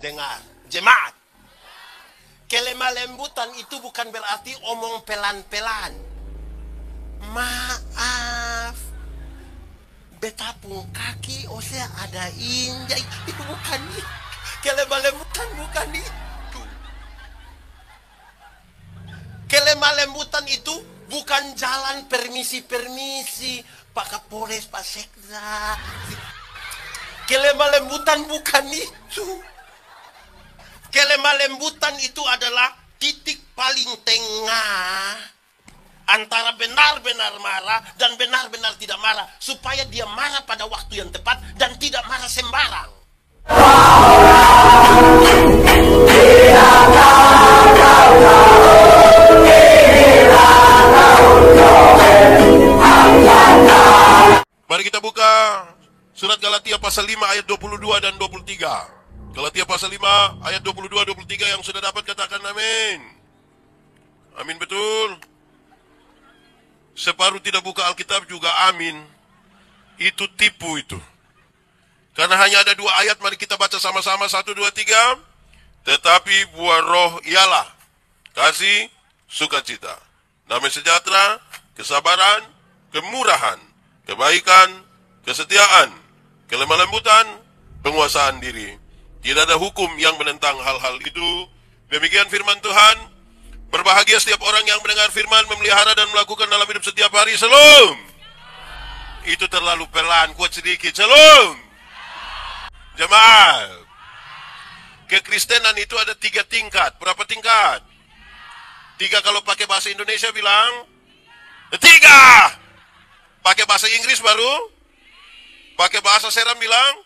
Dengar, jemaat. Kelemah lembutan itu bukan berarti omong pelan-pelan. Maaf, betapung kaki, saya ada injak. Itu bukan itu. Kelemah lembutan bukan itu. Kelemah lembutan itu bukan jalan permisi-permisi, Pak Kapolres, Pak Sekda. Kelemah lembutan bukan itu. Kelemah lembutan itu adalah titik paling tengah antara benar-benar marah dan benar-benar tidak marah, supaya dia marah pada waktu yang tepat dan tidak marah sembarang. Mari kita buka surat Galatia pasal 5 ayat 22 dan 23. Galatia pasal 5 ayat 22-23 yang sudah dapat katakan amin. Amin betul. Separuh tidak buka Alkitab juga amin. Itu tipu itu. Karena hanya ada 2 ayat, mari kita baca sama-sama 1, 2, 3. Tetapi buah roh ialah kasih, sukacita, damai sejahtera, kesabaran, kemurahan, kebaikan, kesetiaan, kelemah lembutan, penguasaan diri. Tidak ada hukum yang menentang hal-hal itu. Demikian firman Tuhan. Berbahagia setiap orang yang mendengar firman, memelihara dan melakukan dalam hidup setiap hari. Shalom. Itu terlalu pelan, kuat sedikit. Shalom. Jemaat, kekristenan itu ada 3 tingkat. Berapa tingkat? 3 kalau pakai bahasa Indonesia bilang 3. Pakai bahasa Inggris baru? Pakai bahasa Seram bilang?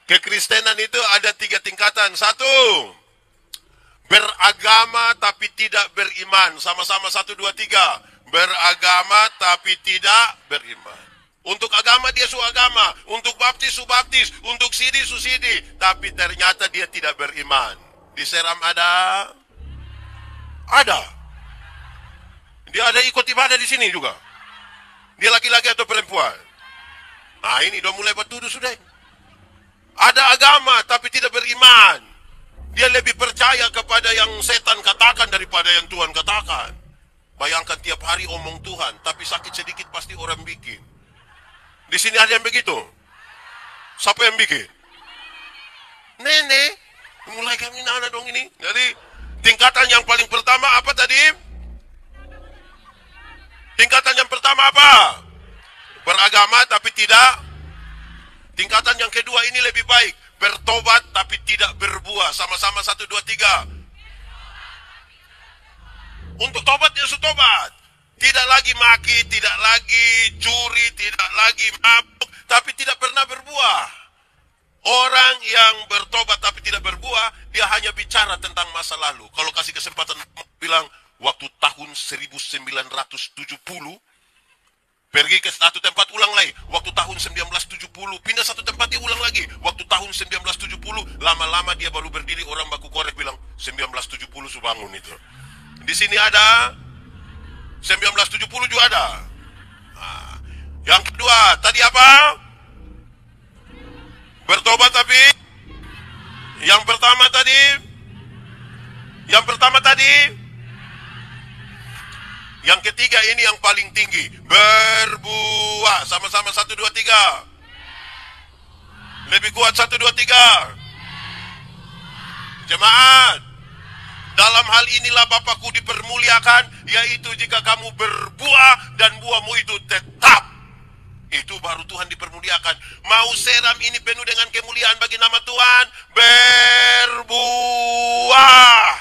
Kekristenan itu ada 3 tingkatan. 1, beragama tapi tidak beriman. Sama-sama 1, 2, 3. Beragama tapi tidak beriman. Untuk agama dia su agama, untuk baptis su baptis, untuk sidi su sidi, tapi ternyata dia tidak beriman. Di Seram ada? Ada. Dia ada ikut ibadah di sini juga. Dia laki-laki atau perempuan? Nah ini udah mulai bertuduh sudah. Ada agama tapi tidak beriman. Dia lebih percaya kepada yang setan katakan daripada yang Tuhan katakan. Bayangkan tiap hari omong Tuhan, tapi sakit sedikit pasti orang bikin. Di sini ada yang begitu. Siapa yang bikin? Nenek. Mulai kami anak dong ini. Jadi tingkatan yang paling pertama apa tadi? Tingkatan yang pertama apa? Beragama tapi tidak. Tingkatan yang kedua ini lebih baik. Bertobat tapi tidak berbuah. Sama-sama 1, 2, 3. Untuk tobat dia tobat. Tidak lagi maki, tidak lagi curi, tidak lagi mabuk, tapi tidak pernah berbuah. Orang yang bertobat tapi tidak berbuah, dia hanya bicara tentang masa lalu. Kalau kasih kesempatan bilang, waktu tahun 1970, pergi ke satu tempat ulang lagi. Waktu tahun 1970, pindah satu tempat dia ulang lagi. Waktu tahun 1970, lama-lama dia baru berdiri, orang baku korek bilang, 1970 su bangun itu. Di sini ada 1970 juga ada. Nah, yang kedua, tadi apa? Bertobat tapi yang pertama tadi yang ketiga ini yang paling tinggi, berbuah. Sama-sama 1, 2, 3. Lebih kuat 1, 2, 3. Jemaat, dalam hal inilah Bapakku dipermuliakan, yaitu jika kamu berbuah dan buahmu itu tetap. Itu baru Tuhan dipermuliakan. Mau Seram ini penuh dengan kemuliaan bagi nama Tuhan, berbuah.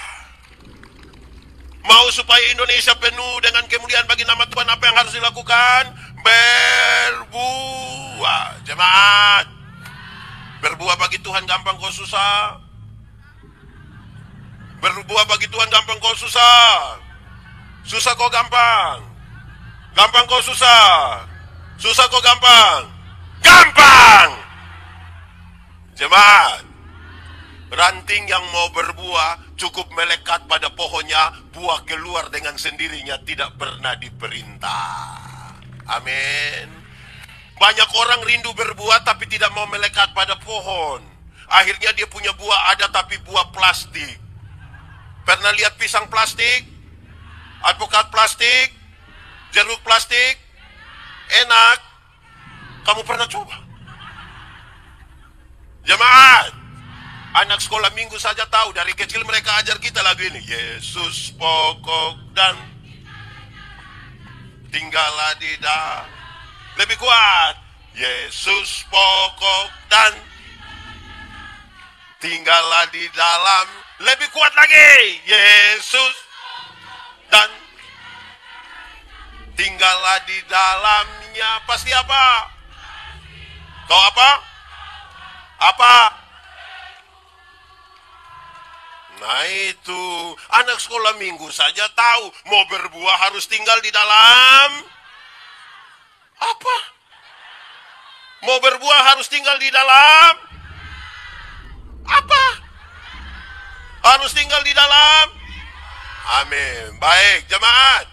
Mau supaya Indonesia penuh dengan kemuliaan bagi nama Tuhan, apa yang harus dilakukan? Berbuah. Jemaat, berbuah bagi Tuhan gampang kok susah? Berbuah bagi Tuhan gampang kok susah? Susah kok gampang? Gampang kok susah? Susah kok gampang? Gampang! Jemaat, ranting yang mau berbuah cukup melekat pada pohonnya, buah keluar dengan sendirinya, tidak pernah diperintah. Amin. Banyak orang rindu berbuah tapi tidak mau melekat pada pohon. Akhirnya dia punya buah ada tapi buah plastik. Pernah lihat pisang plastik? Alpukat plastik? Jeruk plastik? Enak. Kamu pernah coba? Jemaat, anak sekolah minggu saja tahu. Dari kecil mereka ajar kita lagu ini. Yesus pokok dan tinggallah di dalam. Lebih kuat. Yesus pokok dan tinggallah di dalam. Lebih kuat lagi. Yesus dan tinggallah di dalamnya. Pasti apa? Kau apa? Apa? Nah itu, anak sekolah minggu saja tahu. Mau berbuah harus tinggal di dalam apa? Mau berbuah harus tinggal di dalam apa? Harus tinggal di dalam. Amin. Baik, jemaat.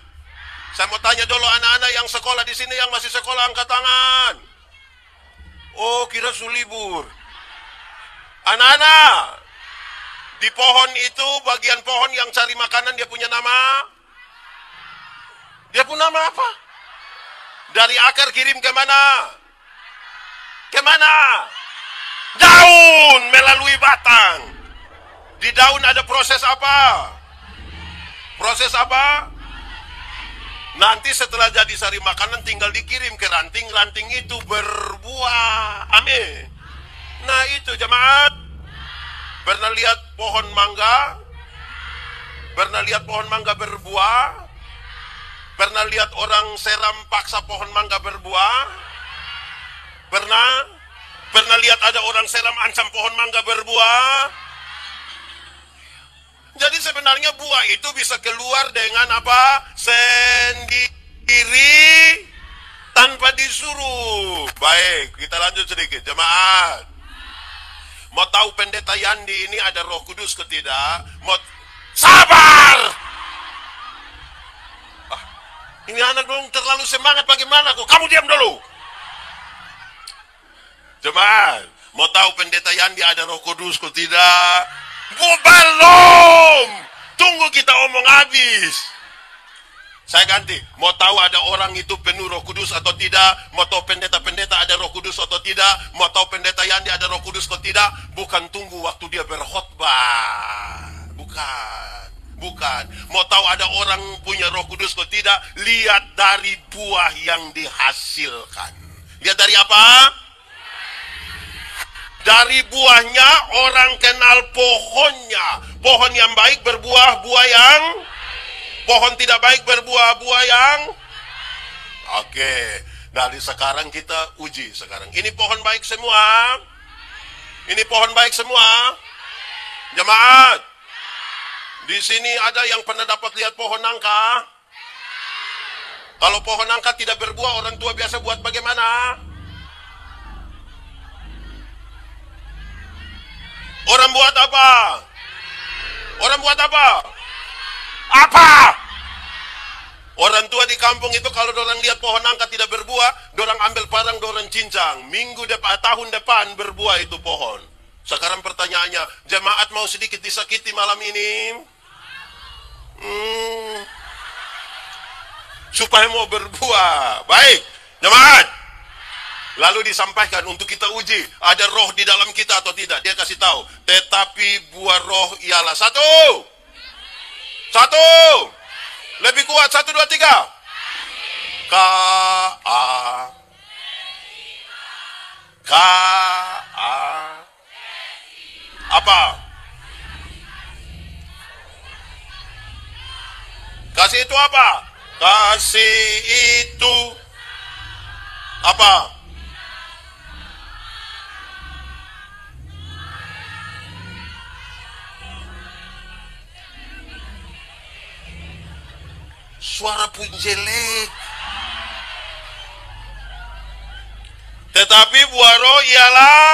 Saya mau tanya dulu anak-anak yang sekolah di sini, yang masih sekolah, angkat tangan. Oh, kira sulibur. Anak-anak, di pohon itu, bagian pohon yang cari makanan, dia punya nama? Dia punya nama apa? Dari akar kirim ke mana? Ke mana? Daun melalui batang. Di daun ada proses apa? Proses apa? Nanti setelah jadi sari makanan tinggal dikirim ke ranting. Ranting itu berbuah. Amin. Nah itu jemaat. Pernah lihat pohon mangga? Pernah lihat pohon mangga berbuah? Pernah lihat orang seram paksa pohon mangga berbuah? Pernah? Pernah lihat ada orang seram ancam pohon mangga berbuah? Jadi sebenarnya buah itu bisa keluar dengan apa? Sendiri, tanpa disuruh. Baik, kita lanjut sedikit. Jemaat, mau tahu pendeta Yandi ini ada Roh Kudus ke tidak? Sabar! Ini anak dong terlalu semangat bagaimana kok? Kamu diam dulu. Jemaat, mau tahu pendeta Yandi ada Roh Kudus ke tidak? Belum. Tunggu kita omong habis. Saya ganti. Mau tahu ada orang itu penuh Roh Kudus atau tidak? Mau tahu pendeta-pendeta ada Roh Kudus atau tidak? Mau tahu pendeta Yandi ada Roh Kudus atau tidak? Bukan tunggu waktu dia berkhotbah. Bukan. Mau tahu ada orang punya Roh Kudus atau tidak? Lihat dari buah yang dihasilkan. Lihat dari apa? Dari buahnya orang kenal pohonnya. Pohon yang baik berbuah buah yang, pohon tidak baik berbuah buah yang. Oke, dari sekarang kita uji sekarang. Ini pohon baik semua. Ini pohon baik semua. Jemaat, di sini ada yang pernah dapat lihat pohon nangka? Kalau pohon nangka tidak berbuah, orang tua biasa buat bagaimana? Orang buat apa? Orang buat apa? Apa? Orang tua di kampung itu kalau dorang lihat pohon nangka tidak berbuah, dorang ambil parang, dorang cincang. Tahun depan berbuah itu pohon. Sekarang pertanyaannya, jemaat mau sedikit disakiti malam ini? Supaya mau berbuah. Baik, jemaat. Lalu disampaikan untuk kita uji, ada roh di dalam kita atau tidak. Dia kasih tahu, tetapi buah roh ialah satu. Lebih kuat, 1, 2, 3. Apa? Kasih itu apa? Kasih itu apa? Suara pun jelek. Tetapi buah roh ialah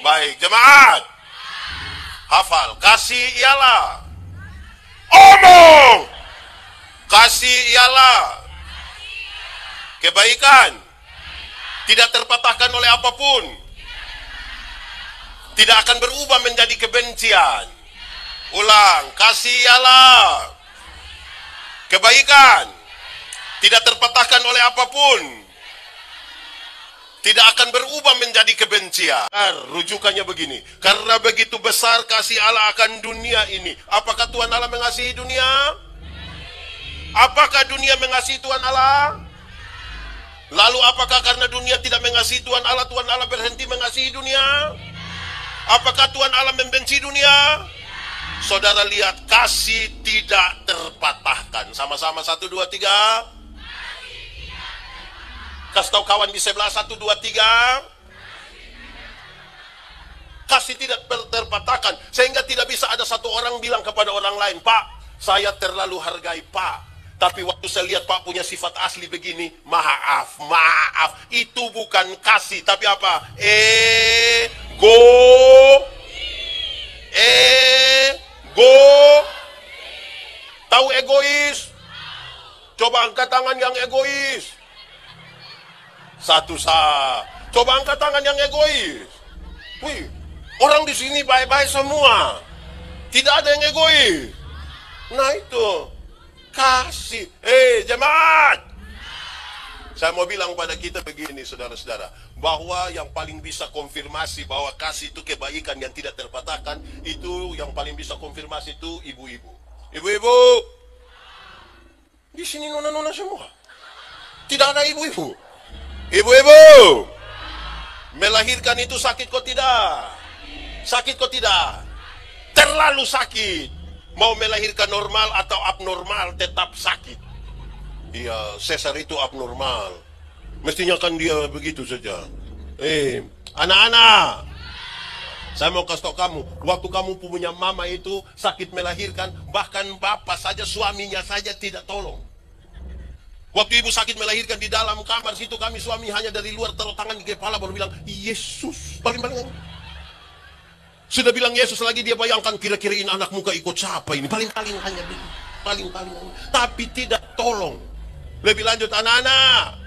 baik. Jemaat, hafal. Kasih ialah omong. Kasih ialah kebaikan. tidak terpatahkan oleh apapun, tidak akan berubah menjadi kebencian. Ulang, kasih Allah, kebaikan, tidak terpatahkan oleh apapun, tidak akan berubah menjadi kebencian. Rujukannya begini, karena begitu besar kasih Allah akan dunia ini. Apakah Tuhan Allah mengasihi dunia? Apakah dunia mengasihi Tuhan Allah? Lalu apakah karena dunia tidak mengasihi Tuhan Allah berhenti mengasihi dunia? Apakah Tuhan Allah membenci dunia? Saudara lihat, kasih tidak terpatahkan. Sama-sama 1, 2, 3. Kasih tahu kawan di sebelah 1, 2, 3. Kasih tidak terpatahkan. Sehingga tidak bisa ada satu orang bilang kepada orang lain, Pak, saya terlalu hargai Pak. Tapi waktu saya lihat Pak punya sifat asli begini, maaf. Itu bukan kasih, tapi apa? Ego. Tahu egois? Coba angkat tangan yang egois. Satu sah. Coba angkat tangan yang egois. Wih, orang di sini baik-baik semua. Tidak ada yang egois. Nah itu, kasih. Jemaat. Saya mau bilang pada kita begini, saudara-saudara, bahwa yang paling bisa konfirmasi bahwa kasih itu kebaikan yang tidak terpatahkan, itu yang paling bisa konfirmasi itu ibu-ibu. Ibu-ibu, di sini nona-nona semua. Tidak ada ibu-ibu. Ibu-ibu, melahirkan itu sakit kok tidak? Sakit kok tidak? Terlalu sakit. Mau melahirkan normal atau abnormal tetap sakit. Iya, sesar itu abnormal. Mestinya kan dia begitu saja. Anak-anak, saya mau kasih tahu kamu, waktu kamu punya mama itu sakit melahirkan, bahkan bapak saja, suaminya saja tidak tolong. Waktu ibu sakit melahirkan di dalam kamar situ, kami suami hanya dari luar taruh tangan di kepala baru bilang, Yesus, paling-paling. Sudah bilang Yesus lagi, dia bayangkan kira-kira ini anak muka ikut siapa ini, paling-paling hanya begitu, paling-paling. Tapi tidak tolong. Lebih lanjut, anak-anak,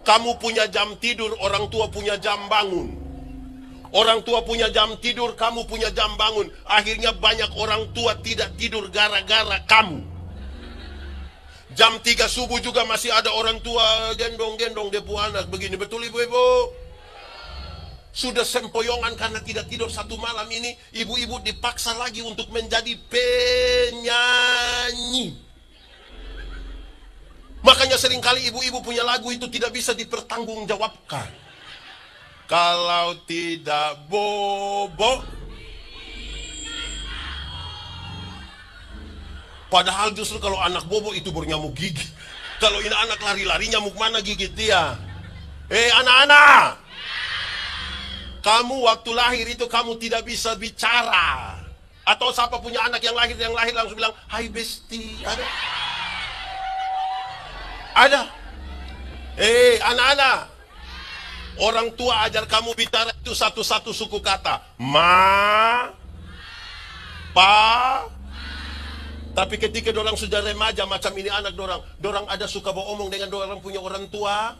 kamu punya jam tidur, orang tua punya jam bangun. Orang tua punya jam tidur, kamu punya jam bangun. Akhirnya banyak orang tua tidak tidur gara-gara kamu. Jam 3 subuh juga masih ada orang tua gendong-gendong dia punya anak. Begini, betul ibu-ibu? Sudah sempoyongan karena tidak tidur satu malam ini, ibu-ibu dipaksa lagi untuk menjadi penyanyi. Makanya seringkali ibu-ibu punya lagu itu tidak bisa dipertanggungjawabkan. Kalau tidak bobo. Padahal justru kalau anak bobo itu bernyamuk gigi. Kalau ini anak lari-lari, nyamuk mana gigit dia? Anak-anak, kamu waktu lahir itu kamu tidak bisa bicara. Atau siapa punya anak yang lahir langsung bilang, hai besti, ada? Ada? Anak-anak, orang tua ajar kamu bicara itu satu-satu suku kata. Ma, pa. Tapi ketika dorang sudah remaja macam ini anak dorang ada suka beromong dengan dorang punya orang tua.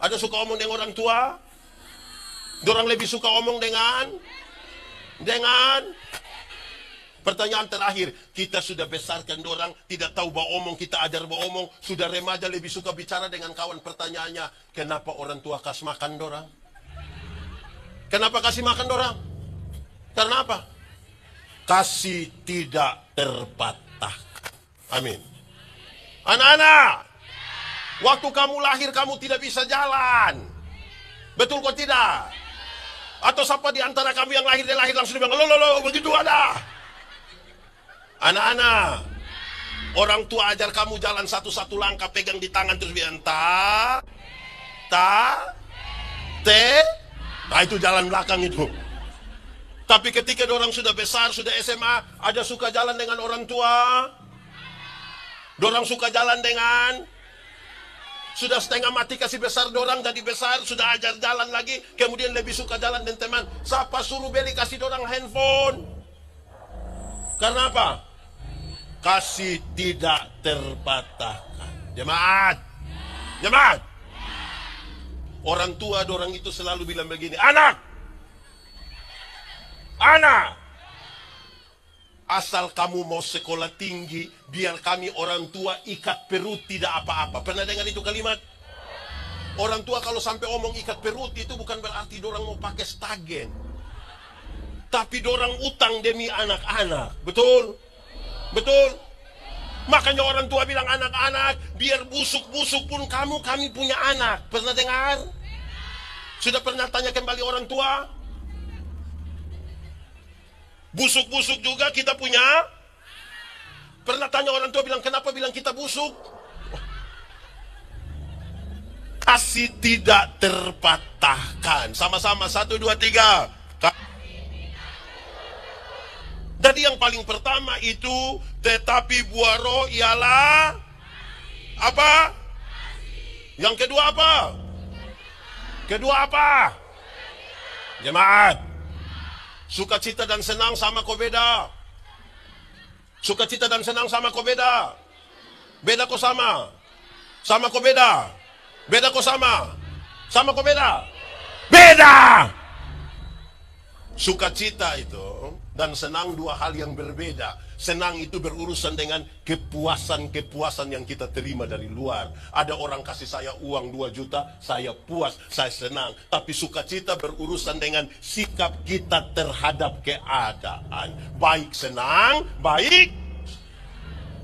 Ada suka omong dengan orang tua. Dorang lebih suka omong dengan pertanyaan terakhir, kita sudah besarkan dorang, tidak tahu beromong, kita ajar beromong, sudah remaja lebih suka bicara dengan kawan. Pertanyaannya, kenapa orang tua kasih makan dorang? Kenapa kasih makan dorang? Karena apa? Kasih tidak terpatahkan. Amin. Anak-anak, waktu kamu lahir kamu tidak bisa jalan. Betul kok tidak? Atau siapa di antara kamu yang lahir langsung bilang, lo, begitu ada. Anak-anak, orang tua ajar kamu jalan satu-satu langkah, pegang di tangan terus bilang, nah itu jalan belakang itu. Tapi ketika orang sudah besar, sudah SMA, ada suka jalan dengan orang tua. Dorang suka jalan dengan, sudah setengah mati kasih besar dorang jadi besar, sudah ajar jalan lagi, kemudian lebih suka jalan dengan teman. Siapa suruh beli kasih dorang handphone? Karena apa? Kasih tidak terpatahkan. Jemaat, Orang tua dorang itu selalu bilang begini, anak, asal kamu mau sekolah tinggi, biar kami orang tua ikat perut tidak apa-apa. Pernah dengar itu kalimat? Orang tua kalau sampai omong ikat perut itu bukan berarti dorang mau pakai stagen, tapi dorang utang demi anak-anak. Betul? Betul? Makanya orang tua bilang, anak-anak, biar busuk-busuk pun kami punya anak. Pernah dengar? Sudah pernah tanya kembali orang tua? Busuk-busuk juga kita punya. Pernah tanya orang tua bilang, kenapa bilang kita busuk? Kasih tidak terpatahkan. Sama-sama, 1, 2, 3. Jadi yang paling pertama itu, tetapi buah roh ialah apa? Yang kedua apa? Kedua apa? Jemaat, sukacita dan senang sama kok beda? Sukacita dan senang sama kok beda? Beda kok sama? Sama kok beda? Beda kok sama? Sama kok beda? Beda! Sukacita itu dan senang dua hal yang berbeda. Senang itu berurusan dengan kepuasan-kepuasan yang kita terima dari luar. Ada orang kasih saya uang 2 juta, saya puas, saya senang. Tapi sukacita berurusan dengan sikap kita terhadap keadaan. Baik senang, baik.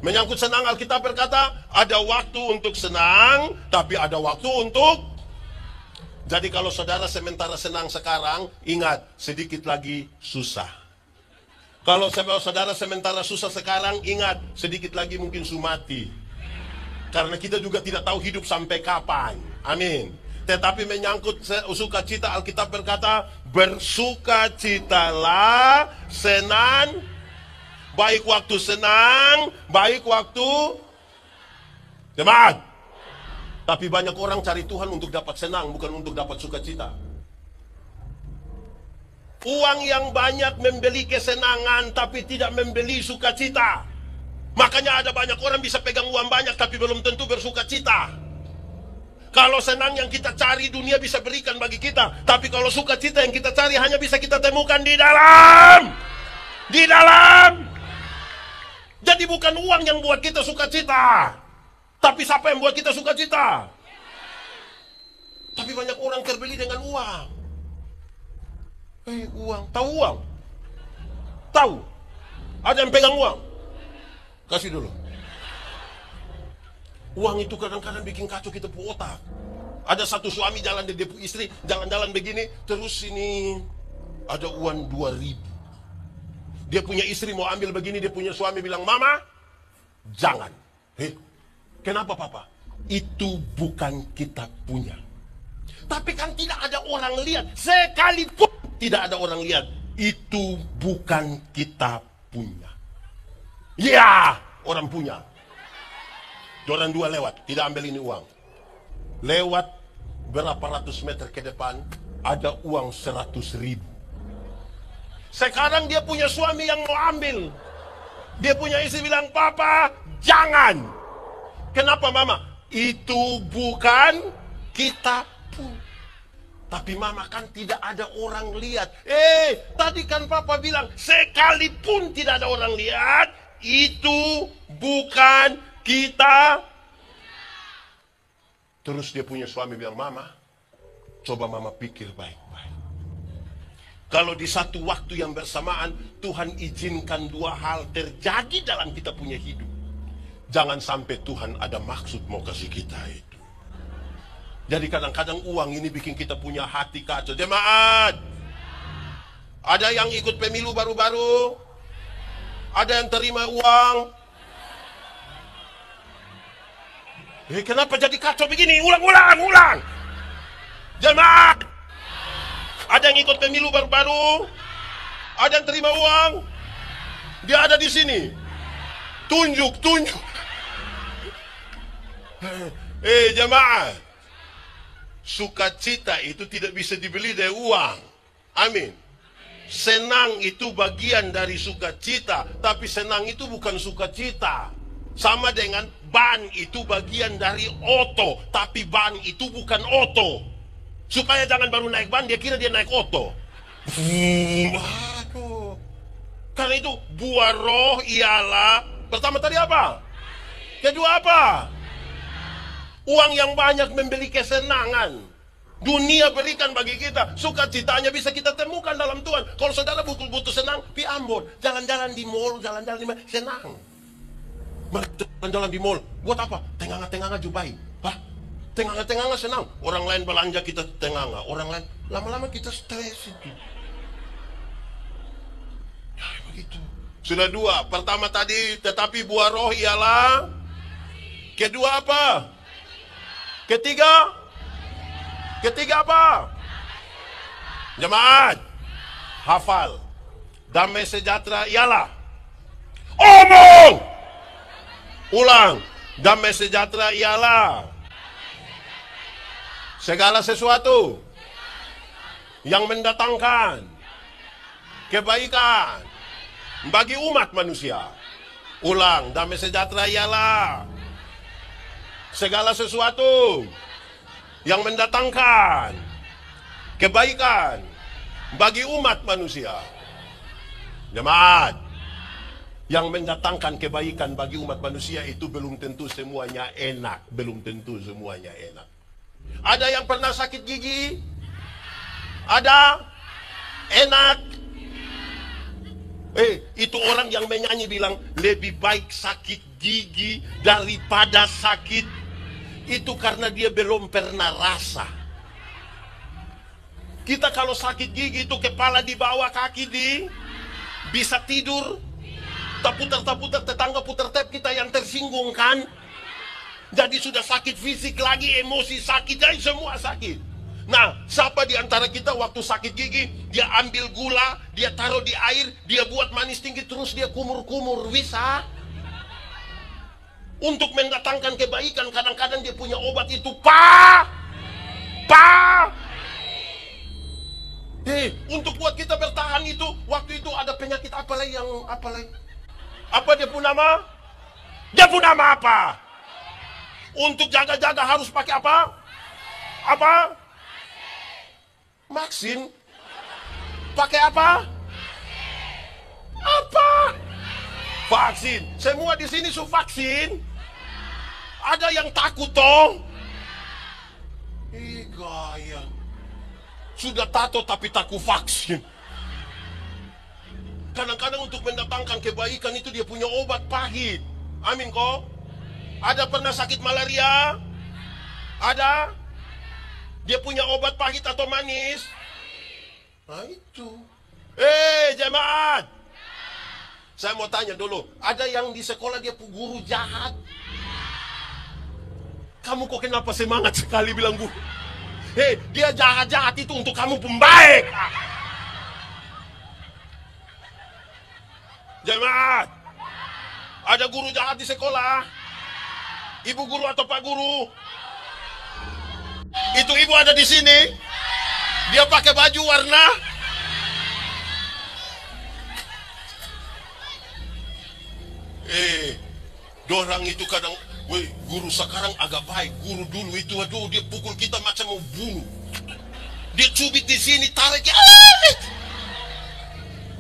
Menyangkut senang, Alkitab berkata, ada waktu untuk senang, tapi ada waktu untuk. Jadi kalau saudara sementara senang sekarang, ingat, sedikit lagi susah. Kalau saudara sementara susah sekarang, ingat, sedikit lagi mungkin mati. Karena kita juga tidak tahu hidup sampai kapan. Amin. Tetapi menyangkut sukacita, Alkitab berkata, bersukacitalah, senang, baik waktu senang, baik waktu jemaat. Tapi banyak orang cari Tuhan untuk dapat senang, bukan untuk dapat sukacita. Uang yang banyak membeli kesenangan, tapi tidak membeli sukacita. Makanya ada banyak orang bisa pegang uang banyak, tapi belum tentu bersukacita. Kalau senang yang kita cari, dunia bisa berikan bagi kita. Tapi kalau sukacita yang kita cari, hanya bisa kita temukan di dalam. Di dalam. Jadi bukan uang yang buat kita sukacita, tapi siapa yang buat kita sukacita? Tapi banyak orang terbeli dengan uang. Uang, tahu uang? Tahu? Ada yang pegang uang? Kasih dulu. Uang itu kadang-kadang bikin kacau kita punya otak. Ada satu suami jalan dengan dia istri, jalan-jalan begini, terus ini ada uang 2.000. Dia punya istri mau ambil begini, dia punya suami bilang, mama, jangan. Kenapa papa? Itu bukan kita punya. Tapi kan tidak ada orang lihat. Sekalipun tidak ada orang lihat. Itu bukan kita punya. Ya, orang punya. Orang 2 lewat, tidak ambil ini uang. Lewat berapa ratus meter ke depan, ada uang 100.000. Sekarang dia punya suami yang mau ambil. Dia punya istri bilang, papa, jangan. Kenapa mama? Itu bukan kita pun. Tapi mama kan tidak ada orang lihat. Tadi kan papa bilang, sekalipun tidak ada orang lihat, itu bukan kita. Terus dia punya suami bilang, mama, coba mama pikir baik-baik. Kalau di satu waktu yang bersamaan, Tuhan izinkan 2 hal terjadi dalam kita punya hidup. Jangan sampai Tuhan ada maksud mau kasih kita itu. Jadi kadang-kadang uang ini bikin kita punya hati kacau. Jemaat, ada yang ikut pemilu baru-baru? Ada yang terima uang? Kenapa jadi kacau begini? Ulang. Jemaat, ada yang ikut pemilu baru-baru? Ada yang terima uang? Dia ada di sini. Tunjuk. Jemaat, sukacita itu tidak bisa dibeli dari uang. Amin. Senang itu bagian dari sukacita, tapi senang itu bukan sukacita. Sama dengan ban itu bagian dari oto, tapi ban itu bukan oto. Supaya jangan baru naik ban, dia kira dia naik oto. Waduh. Karena itu buah roh ialah, pertama tadi apa? Kedua apa? Uang yang banyak membeli kesenangan. Dunia berikan bagi kita. Sukacitanya bisa kita temukan dalam Tuhan. Kalau saudara butuh senang, pi Ambon. Jalan-jalan di mall, jalan-jalan di mall, senang. Jalan-jalan di mall, buat apa? Tenganga-tenganga jubai. Hah? Tenganga-tenganga senang. Orang lain belanja, kita tenganga. Orang lain, lama-lama kita stres itu. Ya, begitu. Sudah dua. Pertama tadi, tetapi buah roh ialah. Kedua apa? Ketiga apa? Jemaat, hafal. Damai sejahtera ialah. Omong! Ulang. Damai sejahtera ialah segala sesuatu yang mendatangkan kebaikan bagi umat manusia. Ulang. Damai sejahtera ialah segala sesuatu yang mendatangkan kebaikan bagi umat manusia. Jemaat, yang mendatangkan kebaikan bagi umat manusia itu belum tentu semuanya enak. Belum tentu semuanya enak. Ada yang pernah sakit gigi? Ada? Enak? Itu orang yang menyanyi bilang, lebih baik sakit gigi daripada sakit. Itu karena dia belum pernah rasa. Kita kalau sakit gigi itu kepala di bawah, kaki di, bisa tidur. Taputar-taputar, tetangga putar tap, kita yang tersinggung kan. Jadi sudah sakit fisik lagi, emosi sakit, jadi semua sakit. Nah, siapa di antara kita waktu sakit gigi, dia ambil gula, dia taruh di air, dia buat manis tinggi, terus dia kumur-kumur, bisa? Untuk mendatangkan kebaikan, kadang-kadang dia punya obat itu, untuk buat kita bertahan itu, waktu itu ada penyakit apa lagi yang, apa dia pun nama? Dia pun nama apa? Untuk jaga-jaga harus pakai apa? Apa? Vaksin. Pakai apa? Apa? Vaksin. Semua di sini vaksin. Ada yang takut toh? Gaya. Sudah tato tapi takut vaksin. Kadang-kadang untuk mendatangkan kebaikan itu dia punya obat pahit. Amin kok. Ada pernah sakit malaria? Ada? Dia punya obat pahit atau manis? Nah itu. Jemaat. Saya mau tanya dulu. Ada yang di sekolah dia guru jahat? Kamu kok kenapa semangat sekali bilang guru? Dia jahat-jahat itu untuk kamu pembaik. Jemaat. Ada guru jahat di sekolah? Ibu guru atau Pak Guru? Itu ibu ada di sini. Dia pakai baju warna. Dorang itu kadang, guru sekarang agak baik. Guru dulu itu, aduh, dia pukul kita macam mau bunuh. Dia cubit di sini, tarik.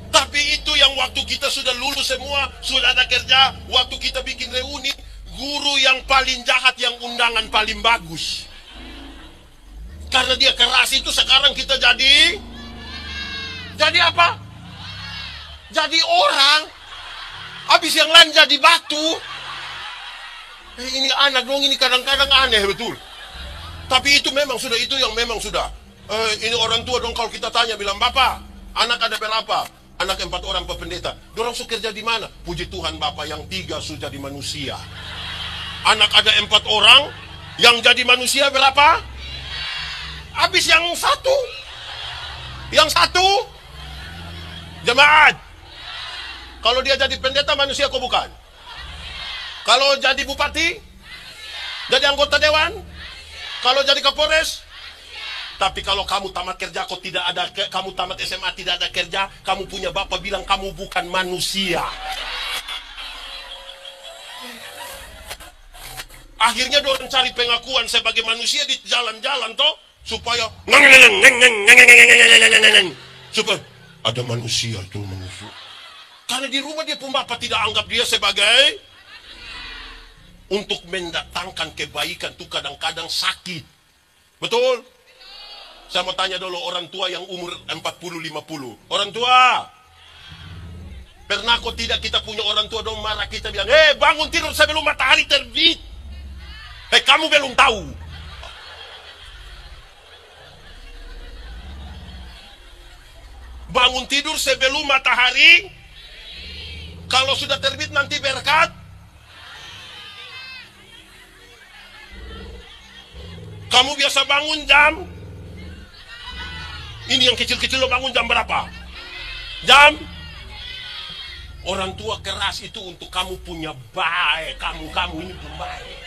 Tapi itu yang waktu kita sudah lulus semua, sudah ada kerja, waktu kita bikin reuni, guru yang paling jahat, yang undangan paling bagus. Karena dia keras itu, sekarang kita jadi apa? Jadi orang. Habis yang lain jadi batu. Ini anak dong, ini kadang-kadang aneh betul. Tapi itu memang sudah, itu yang memang sudah. Ini orang tua dong, kalau kita tanya bilang, Bapak, anak ada berapa? Anak 4 orang Pak Pendeta. Dorang suka kerja di mana? Puji Tuhan Bapak, yang 3 sudah jadi manusia. Anak ada 4 orang, yang jadi manusia berapa? Habis yang satu. Jemaat. Kalau dia jadi pendeta manusia kok bukan? Kalau jadi bupati? Jadi anggota dewan? Kalau jadi kapolres? Tapi kalau kamu tamat kerja, kok tidak ada, kamu tamat SMA tidak ada kerja, kamu punya bapak bilang kamu bukan manusia. Akhirnya dorang cari pengakuan sebagai manusia di jalan-jalan toh. supaya supaya ada manusia itu menusuk. Karena di rumah dia pun bapak tidak anggap dia sebagai untuk mendatangkan kebaikan itu kadang-kadang sakit. Betul? Saya mau tanya dulu orang tua yang umur 40-50. Orang tua, pernah kok tidak kita punya orang tua dong marah kita bilang, bangun tidur sebelum matahari terbit. Kamu belum tahu. Bangun tidur sebelum matahari, kalau sudah terbit nanti berkat. Kamu biasa bangun jam, ini yang kecil-kecil lo bangun jam berapa? Jam. Orang tua keras itu untuk kamu punya baik, kamu ini pun baik.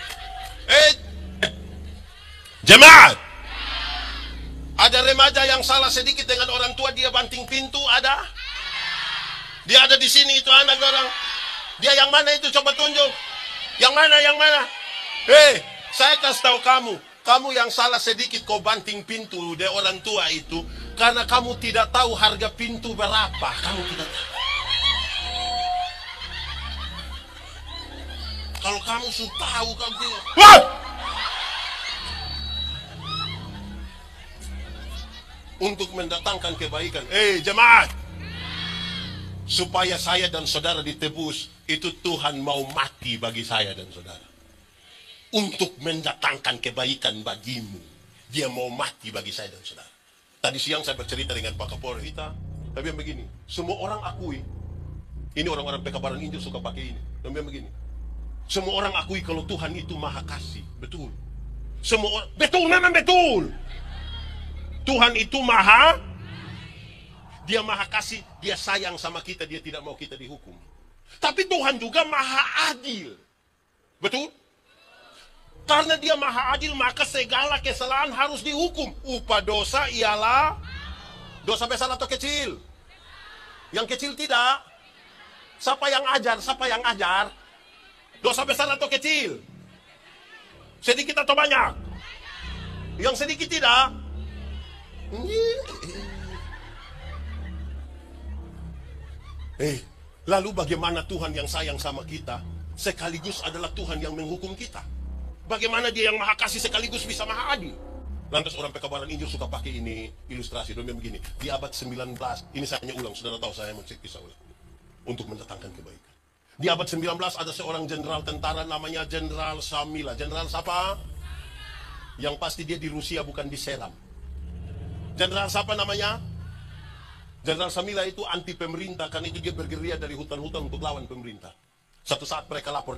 Jemaat, ada remaja yang salah sedikit dengan orang tua, dia banting pintu, ada? Dia ada di sini itu anak orang. Dia yang mana itu, coba tunjuk. Yang mana? Saya kasih tahu kamu yang salah sedikit kau banting pintu dari orang tua itu karena kamu tidak tahu harga pintu berapa. Kamu tidak tahu. Kalau kamu sudah tahu, kamu tidak. Untuk mendatangkan kebaikan. Jemaat, supaya saya dan saudara ditebus, itu Tuhan mau mati bagi saya dan saudara. Untuk mendatangkan kebaikan bagimu, dia mau mati bagi saya dan saudara. Tadi siang saya bercerita dengan Pak Kapolri kita, tapi yang begini, semua orang akui, ini orang-orang Pekabaran Injil suka pakai ini, tapi yang begini, semua orang akui kalau Tuhan itu maha kasih, betul. Semua orang, betul, memang betul. Tuhan itu dia maha kasih, dia sayang sama kita, dia tidak mau kita dihukum. Tapi Tuhan juga maha adil, betul? Karena dia maha adil, maka segala kesalahan harus dihukum. Upah dosa ialah dosa besar atau kecil? Yang kecil tidak. Siapa yang ajar? Dosa besar atau kecil? Sedikit atau banyak? Yang sedikit tidak. Lalu bagaimana Tuhan yang sayang sama kita sekaligus adalah Tuhan yang menghukum kita? Bagaimana dia yang maha kasih sekaligus bisa maha adil? Lantas orang Pekabaran Injil suka pakai ini ilustrasi. Dia begini, di abad 19, ini saya hanya ulang, saudara tahu saya mau cek kisah ulang untuk mendatangkan kebaikan. Di abad 19 ada seorang jenderal tentara namanya Jenderal Samila. Jenderal siapa? Yang pasti dia di Rusia, bukan di Seram. Jenderal siapa namanya? Jenderal Samila itu anti pemerintah, karena itu dia bergerilya dari hutan-hutan untuk lawan pemerintah. Satu saat mereka lapor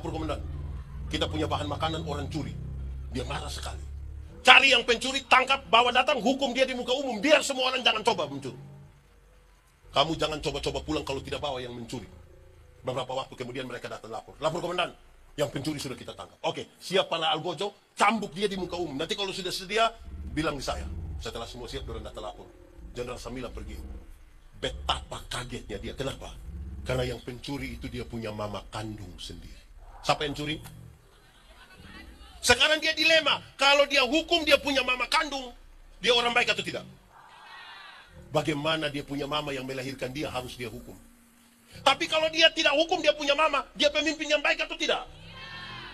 komandan, kita punya bahan makanan, orang curi. Dia marah sekali. Cari yang pencuri, tangkap, bawa datang, hukum dia di muka umum. Biar semua orang jangan coba mencuri. Kamu jangan coba-coba pulang kalau tidak bawa yang mencuri. Beberapa waktu kemudian mereka datang lapor komandan, yang pencuri sudah kita tangkap. Oke, siap para algojo, cambuk dia di muka umum. Nanti kalau sudah sedia, bilang di saya. Setelah semua siap, orang datang lapor. Jenderal Samila pergi. Betapa kagetnya dia. Kenapa? Karena yang pencuri itu dia punya mama kandung sendiri. Siapa yang curi? Sekarang dia dilema. Kalau dia hukum dia punya mama kandung, dia orang baik atau tidak? Bagaimana dia punya mama yang melahirkan dia harus dia hukum? Tapi kalau dia tidak hukum dia punya mama, dia pemimpin yang baik atau tidak?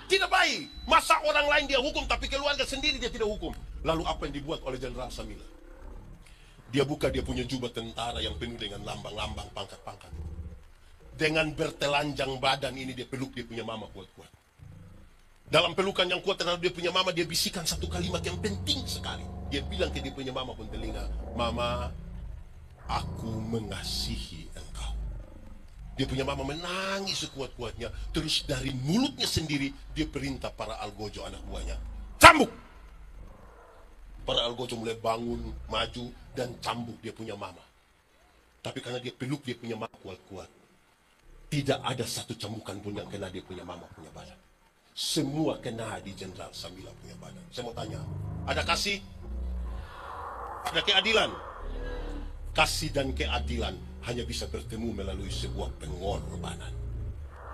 Tidak baik. Masa orang lain dia hukum tapi keluarga sendiri dia tidak hukum? Lalu apa yang dibuat oleh Jenderal Samila? Dia buka dia punya jubah tentara yang penuh dengan lambang-lambang, pangkat-pangkat. Dengan bertelanjang badan ini dia peluk dia punya mama kuat-kuat. Dalam pelukan yang kuat terhadap dia punya mama, dia bisikan satu kalimat yang penting sekali. Dia bilang ke dia punya mama pun telinga, "Mama, aku mengasihi engkau." Dia punya mama menangis sekuat-kuatnya. Terus dari mulutnya sendiri dia perintah para algojo anak buahnya, "Cambuk!" Para algojo mulai bangun, maju, dan cambuk dia punya mama. Tapi karena dia peluk dia punya mama kuat-kuat, tidak ada satu cambukan pun yang kena dia punya mama punya badan. Semua kena di Jenderal Samila punya badan. Saya mau tanya, ada kasih? Ada keadilan? Kasih dan keadilan hanya bisa bertemu melalui sebuah pengorbanan.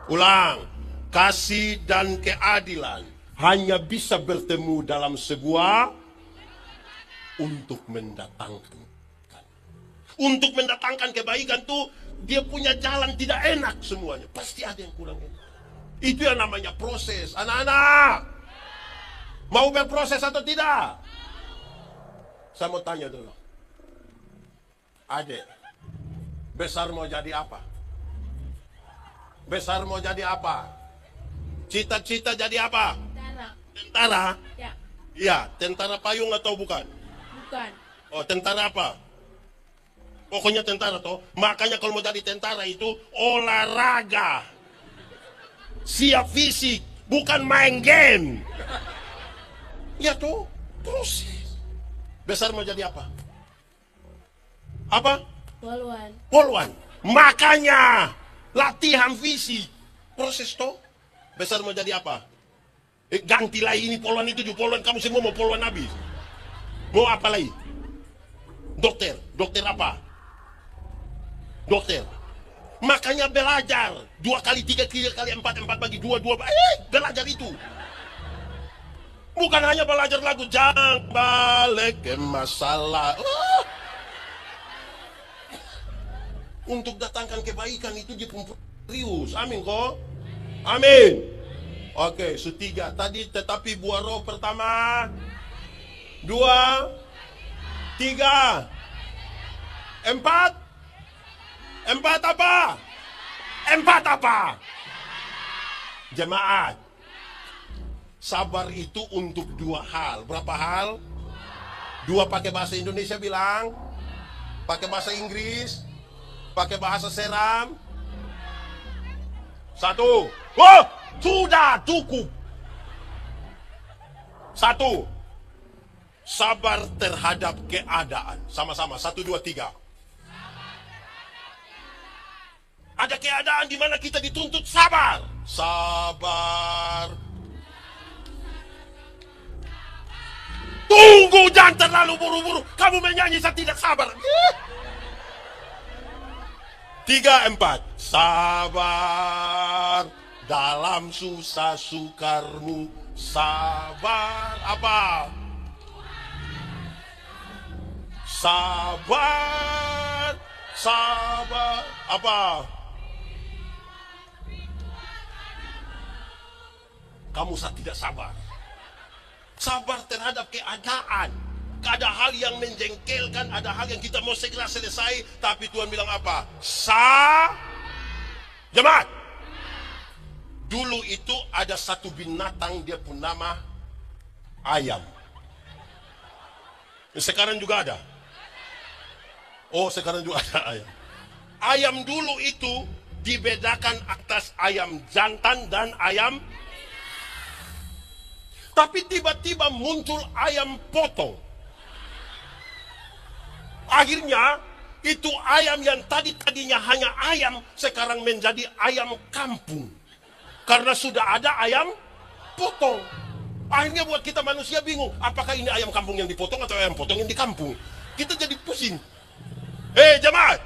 Ulang, kasih dan keadilan hanya bisa bertemu dalam sebuah untuk mendatangkan. Untuk mendatangkan kebaikan tuh, dia punya jalan tidak enak semuanya. Pasti ada yang kurang enak. Itu yang namanya proses. Anak-anak, mau berproses atau tidak? Saya mau tanya dulu. Adik, besar mau jadi apa? Besar mau jadi apa? Cita-cita jadi apa? Tentara. Tentara? Ya. Iya, tentara payung atau bukan? Bukan. Oh, tentara apa? Pokoknya tentara toh. Makanya kalau mau jadi tentara itu olahraga. Siap fisik, bukan main game. Ya toh, proses. Besar mau jadi apa? Apa? Polwan. Polwan. Makanya latihan fisik. Proses toh. Besar mau jadi apa? Gantilah ini polwan itu juga polwan. Kamu semua mau polwan habis. Mau apa lagi? Dokter. Dokter apa? Dokter. Makanya belajar 2 kali 3 kali 4 bagi 2 belajar itu. Bukan hanya belajar lagu jangan balik ke masalah. Untuk datangkan kebaikan itu dia serius. Amin kok. Amin. Oke, setiga tadi, tetapi buah roh pertama 2 3 4 apa? 4 apa? Jemaat, sabar itu untuk 2 hal. Berapa hal? 2 pakai bahasa Indonesia bilang, pakai bahasa Inggris, pakai bahasa Seram. 1. Oh, sudah cukup. 1. Sabar terhadap keadaan. Sama-sama, 1, 2, 3. Ada keadaan di mana kita dituntut sabar. Sabar. Tunggu, jangan terlalu buru-buru. Kamu menyanyi saya tidak sabar. 3, 4. Sabar dalam susah sukarmu. Sabar apa? Sabar. Sabar apa? Kamu tidak sabar. Sabar terhadap keadaan. Ada hal yang menjengkelkan, ada hal yang kita mau segera selesai, tapi Tuhan bilang apa? Jemaat. Dulu itu ada satu binatang, dia pun nama ayam. Sekarang juga ada. Oh, sekarang juga ada ayam. Ayam dulu itu dibedakan atas ayam jantan dan ayam. Tapi tiba-tiba muncul ayam potong. Akhirnya itu ayam yang tadinya hanya ayam, sekarang menjadi ayam kampung. Karena sudah ada ayam potong. Akhirnya buat kita manusia bingung, apakah ini ayam kampung yang dipotong atau ayam potong yang di kampung. Kita jadi pusing. Jemaat,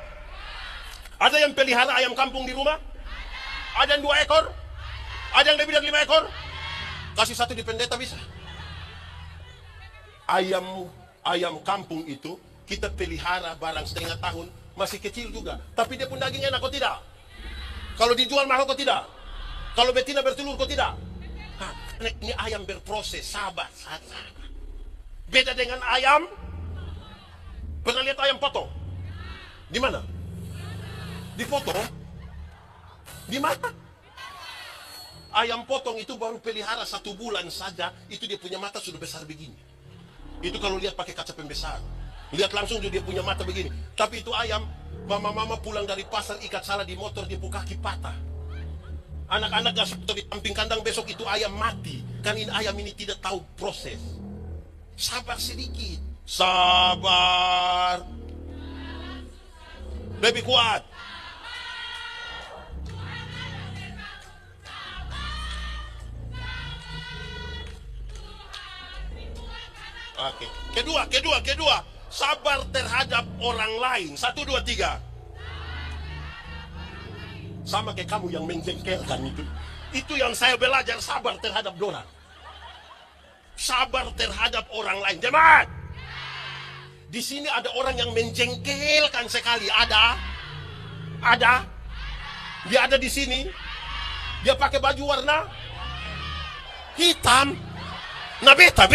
ada yang pelihara ayam kampung di rumah? Ada yang 2 ekor? Ada yang lebih dari 5 ekor? Kasih 1 di pendeta bisa. Ayam kampung itu kita pelihara barang setengah tahun, masih kecil juga. Tapi dia pun daging enak kok tidak? Kalau dijual mahal kok tidak? Kalau betina bertelur kok tidak? Ini ayam berproses, sabar. Beda dengan ayam. Pernah lihat ayam potong? Di mana? Dipotong? Di mana? Ayam potong itu baru pelihara 1 bulan saja, itu dia punya mata sudah besar begini. Itu kalau lihat pakai kaca pembesar. Lihat langsung dia punya mata begini. Tapi itu ayam, mama-mama pulang dari pasar ikat salah di motor, dia punya kaki patah. Anak-anak gak di samping kandang, besok itu ayam mati. Kan ini ayam ini tidak tahu proses. Sabar sedikit. Sabar. Lebih kuat. Oke. Kedua. Sabar terhadap orang lain. 1, 2, 3. Sama kayak kamu yang menjengkelkan itu. Itu yang saya belajar, sabar terhadap orang. Sabar terhadap orang lain. Jemaat. Di sini ada orang yang menjengkelkan sekali. Ada. Dia ada di sini. Dia pakai baju warna hitam. Nah, beta.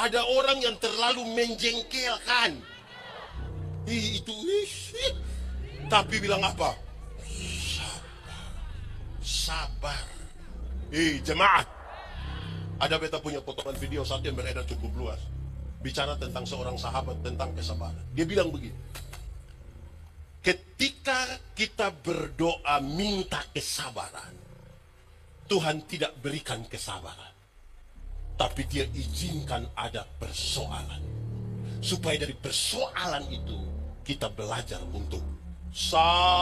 Ada orang yang terlalu menjengkelkan. Tapi bilang apa? Sabar. Jemaat. Ada beta punya potongan video saat yang beredar cukup luas. Bicara tentang seorang sahabat tentang kesabaran. Dia bilang begini. Ketika kita berdoa minta kesabaran, Tuhan tidak berikan kesabaran. Tapi dia izinkan ada persoalan. Supaya dari persoalan itu kita belajar untuk sabar.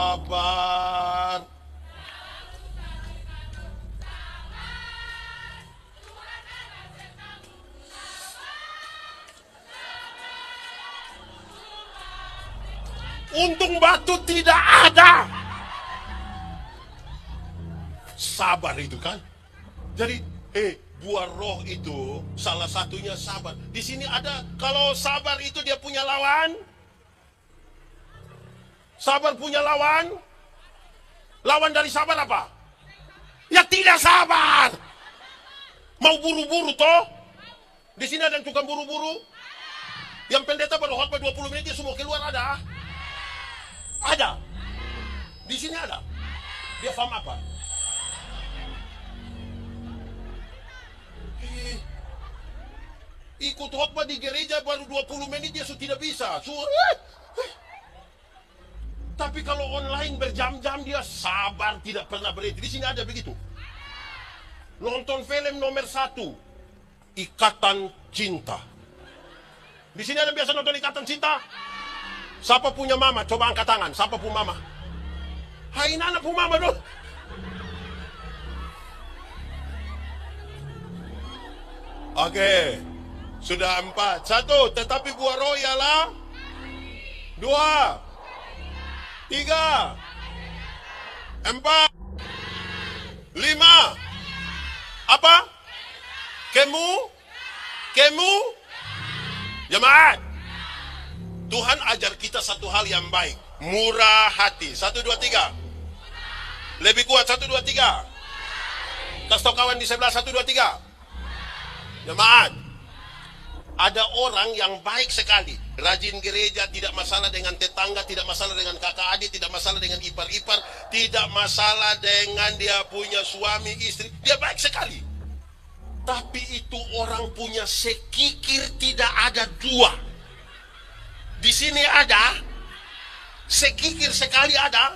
Untung batu tidak ada. Sabar itu kan. Jadi buah roh itu salah satunya sabar. Di sini ada, kalau sabar itu dia punya lawan. Sabar punya lawan. Lawan dari sabar apa? Ya tidak sabar. Mau buru-buru toh. Di sini ada yang tukang buru-buru. Yang pendeta baru khotbah 20 menit dia semua keluar ada. Ada. Di sini ada. Dia paham apa? Ikut khotbah di gereja baru 20 menit dia sudah tidak bisa. Tapi kalau online berjam-jam dia sabar tidak pernah berhenti. Di sini ada begitu. Nonton film nomor 1, Ikatan Cinta. Di sini ada biasa nonton Ikatan Cinta. Siapa punya mama? Coba angkat tangan. Siapa punya mama? Hai nana punya mama dong. Oke. Sudah 4. 1. Tetapi buah roh ialah 2, 3, 4, 5. Apa? Kemu? Jemaat. Tuhan ajar kita satu hal yang baik. Murah hati. 1, 2, 3. Lebih kuat. 1, 2, 3. Kasih tau kawan di sebelah. 1, 2, 3. Jemaat. Ada orang yang baik sekali, rajin gereja, tidak masalah dengan tetangga, tidak masalah dengan kakak adik, tidak masalah dengan ipar-ipar, tidak masalah dengan dia punya suami, istri, dia baik sekali. Tapi itu orang punya sekikir tidak ada 2. Di sini ada, sekikir sekali ada.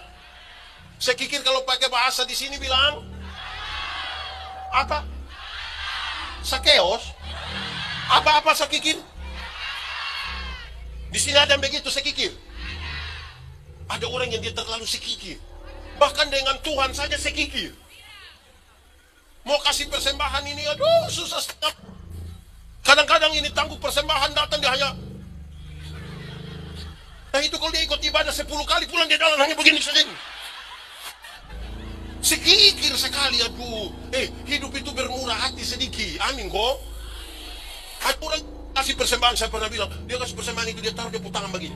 Sekikir kalau pakai bahasa di sini bilang apa? Sakeos. Apa-apa sekikir? Di sini ada yang begitu sekikir. Ada orang yang dia terlalu sekikir. Bahkan dengan Tuhan saja sekikir. Mau kasih persembahan ini, aduh susah sekali. Kadang-kadang ini tangguh persembahan datang dia hanya. Nah itu kalau dia ikut ibadah 10 kali pulang dia jalan hanya begini saja. Sekikir sekali, aduh. Hidup itu bermurah hati sedikit. Amin kok. Ada orang kasih persembahan, saya pernah bilang, dia kasih persembahan itu, dia taruh, dia putar tangan begini.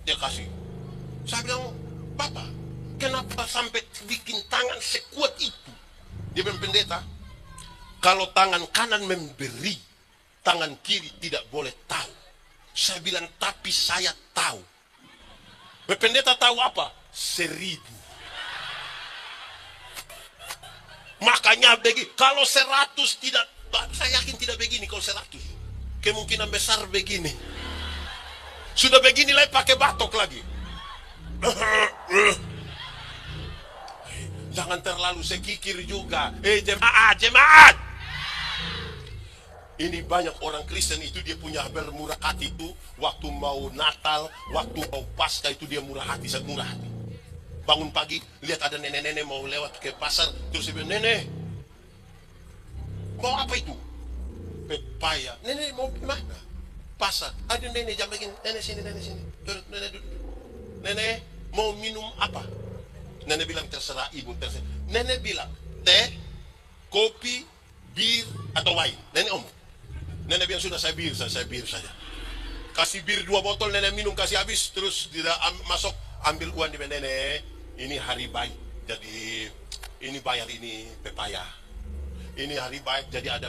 Dia kasih. Saya bilang, Bapak, kenapa sampai bikin tangan sekuat itu? Dia bilang, pendeta, kalau tangan kanan memberi, tangan kiri tidak boleh tahu. Saya bilang, tapi saya tahu. Pendeta tahu apa? 1000. Makanya begini, kalau 100 tidak, saya yakin tidak begini kalau 100. Kemungkinan besar begini. Sudah begini lagi pakai batok lagi. Jangan terlalu sekikir juga. Jemaat. Ini banyak orang Kristen itu dia punya bermurah hati itu. Waktu mau Natal, waktu mau Paskah itu dia murah hati, sangat murah hati. Bangun pagi, lihat ada nenek-nenek mau lewat ke pasar, terus dia bilang, nenek, mau apa itu? Pepaya. Nenek mau gimana? Pasar. Ada nenek jam begini, nenek sini. Nenek duduk. Nenek mau minum apa? Nenek bilang terserah ibu, terserah. Nenek bilang teh, kopi, bir atau wine. Nenek omong. Nenek bilang sudah saya bir saja. Kasih bir 2 botol, nenek minum kasih habis, terus tidak masuk ambil uang di nenek. Ini hari baik, jadi ini bayar ini pepaya. Ini hari baik, jadi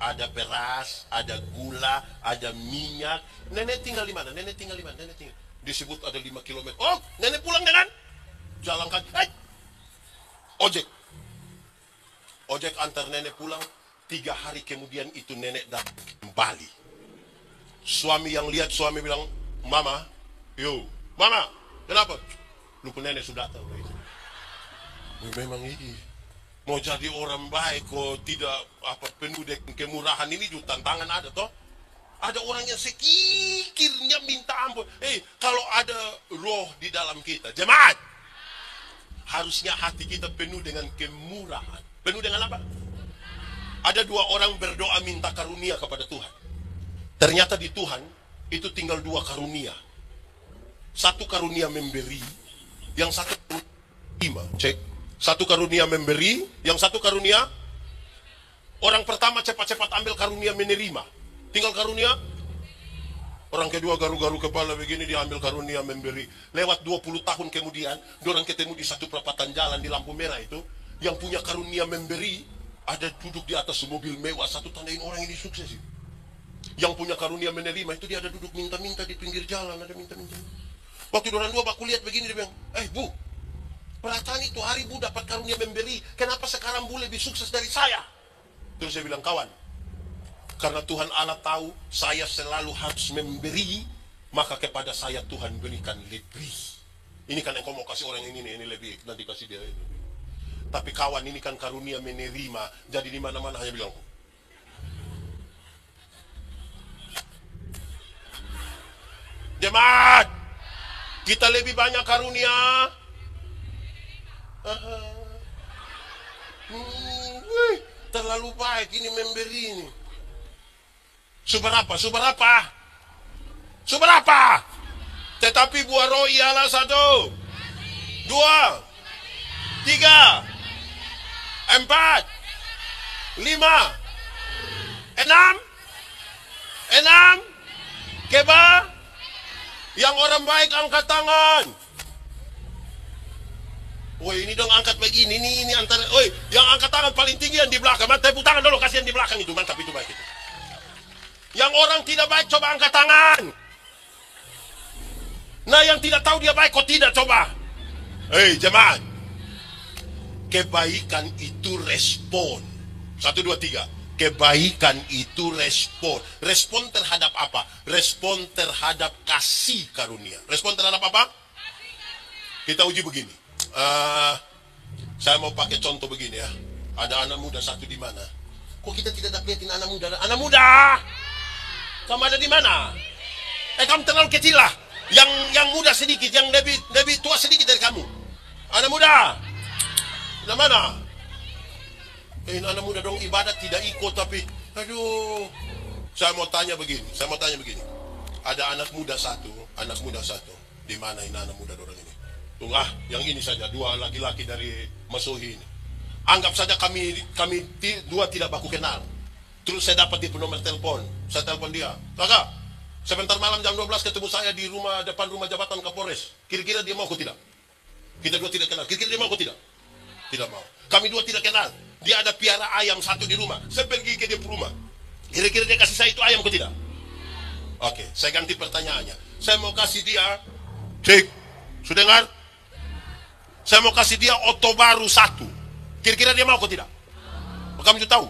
ada beras, ada gula, ada minyak. Nenek tinggal di mana? Nenek tinggal disebut ada 5 km. Oh, nenek pulang dengan jalan kaki. Ojek antar nenek pulang. 3 hari kemudian itu nenek datang kembali. Suami yang lihat, suami bilang, Mama, Mama, kenapa? Lupa nenek sudah tahu. Memang ini mau jadi orang baik kok tidak penuh dengan kemurahan ini juga tantangan ada toh. Ada orang yang sekikirnya minta ampun. Kalau ada roh di dalam kita, jemaat, harusnya hati kita penuh dengan kemurahan. Penuh dengan apa? Ada 2 orang berdoa minta karunia kepada Tuhan. Ternyata di Tuhan itu tinggal 2 karunia. 1 karunia memberi, yang 1 karunia cek. 1 karunia memberi, yang 1 karunia. Orang pertama cepat-cepat ambil karunia menerima. Tinggal karunia. Orang kedua garu-garu kepala begini, dia ambil karunia memberi. Lewat 20 tahun kemudian, orang ketemu di satu perapatan jalan di lampu merah itu. Yang punya karunia memberi, ada duduk di atas mobil mewah. Satu tandain orang ini sukses. Yang punya karunia menerima itu dia ada duduk minta-minta di pinggir jalan, ada minta-minta. Waktu orang 2 baku lihat begini, dia bilang, Bu, perasaan itu hari Bu dapat karunia memberi, kenapa sekarang Bu lebih sukses dari saya? Terus saya bilang, kawan, karena Tuhan Allah tahu saya selalu harus memberi, maka kepada saya Tuhan berikan lebih. Ini kan yang kau mau kasih orang ini lebih, nanti kasih dia ini. Tapi kawan, ini kan karunia menerima, jadi di mana-mana hanya bilang, jemaat, kita lebih banyak karunia. Terlalu baik ini memberi ini. Seberapa? Tetapi buah roh ialah 1, 2, 3, 4, 5, 6. Keba? Yang orang baik angkat tangan. Woi, ini dong angkat begini. Ini antara. Woi, yang angkat tangan paling tinggi yang di belakang. Tepuk tangan dulu, kasihan di belakang itu. Mantap, itu baik itu. Yang orang tidak baik coba angkat tangan. Nah, yang tidak tahu dia baik kok tidak coba. Jemaat. Kebaikan itu respon. 1, 2, 3. Kebaikan itu respon. Respon terhadap apa? Respon terhadap kasih karunia. Respon terhadap apa? Kita uji begini. Saya mau pakai contoh begini ya. Ada anak muda satu di mana? Kok kita tidak lihatin anak muda? Anak muda, kamu ada di mana? Kamu terlalu kecil lah. Yang muda sedikit, yang lebih tua sedikit dari kamu. Anak muda, di mana? Anak muda dong ibadat tidak ikut tapi, aduh. Saya mau tanya begini. Ada anak muda satu. Di mana ini anak muda orang ini? Tunggu, yang ini saja, 2 laki-laki dari Masuhi ini. Anggap saja kami 2 tidak baku kenal. Terus saya dapat di nomor telepon. Saya telepon dia. Kakak, sebentar malam jam 12 ketemu saya di depan rumah jabatan Kapolres. Kira-kira dia mau atau tidak? Kita 2 tidak kenal. Kira-kira dia mau atau tidak? Tidak mau. Kami 2 tidak kenal. Dia ada piara ayam 1 di rumah. Saya pergi ke dia rumah. Kira-kira dia kasih saya itu ayam atau tidak? Oke, saya ganti pertanyaannya. Saya mau kasih dia, cek, sudah dengar? Saya mau kasih dia oto baru 1. Kira-kira dia mau atau tidak? Kamu tahu?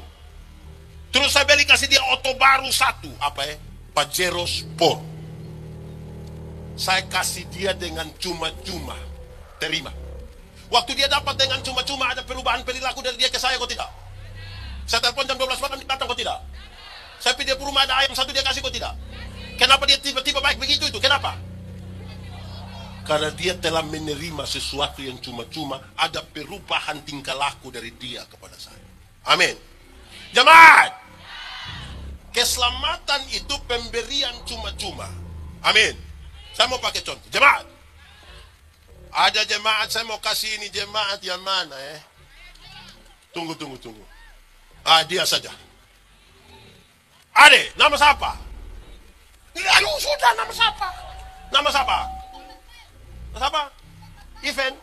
Terus saya beli kasih dia oto baru 1. Apa ya? Pajero Sport. Saya kasih dia dengan cuma-cuma. Terima. Waktu dia dapat dengan cuma-cuma, ada perubahan perilaku dari dia ke saya kok tidak? Saya telepon jam 12 malam, dia datang kok tidak? Saya pergi dia ke rumah, ada ayam 1 dia kasih kok tidak? Kenapa dia tiba-tiba baik begitu itu? Kenapa? Karena dia telah menerima sesuatu yang cuma-cuma, ada perubahan tingkah laku dari dia kepada saya. Amin. Jemaat, keselamatan itu pemberian cuma-cuma. Amin. Saya mau pakai contoh. Jemaat, Ada jemaat, saya mau kasih ini jemaat yang mana Tunggu. Dia saja. Ade, nama siapa? Aduh, sudah nama siapa? Nama siapa? Event.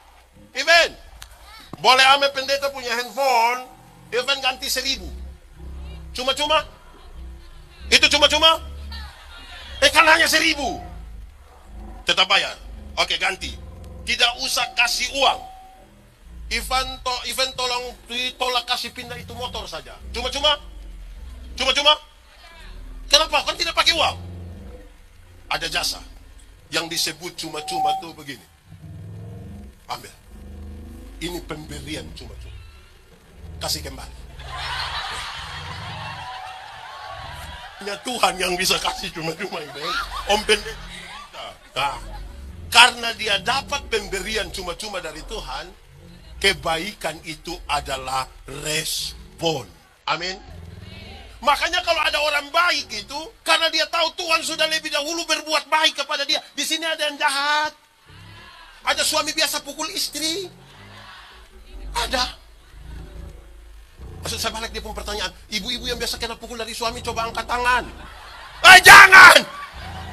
Boleh ame pendeta punya handphone, Event ganti 1.000. Cuma-cuma? Itu cuma-cuma? Kan hanya 1.000. Tetap bayar. Oke, ganti. Tidak usah kasih uang. Event tolong ditolak kasih pindah itu motor saja. Cuma-cuma? Kenapa? Kan tidak pakai uang. Ada jasa yang disebut cuma-cuma tuh begini. Ambil. Ini pemberian cuma-cuma. Kasih kembali. Hanya Tuhan yang bisa kasih cuma-cuma ini. Om pendeta. Nah, karena dia dapat pemberian cuma-cuma dari Tuhan, kebaikan itu adalah respon. Amin. Makanya kalau ada orang baik itu, karena dia tahu Tuhan sudah lebih dahulu berbuat baik kepada dia. Di sini ada yang jahat. Ada suami biasa pukul istri. Ada. Maksud saya balik dia pun pertanyaan, ibu-ibu yang biasa kena pukul dari suami, coba angkat tangan. Jangan!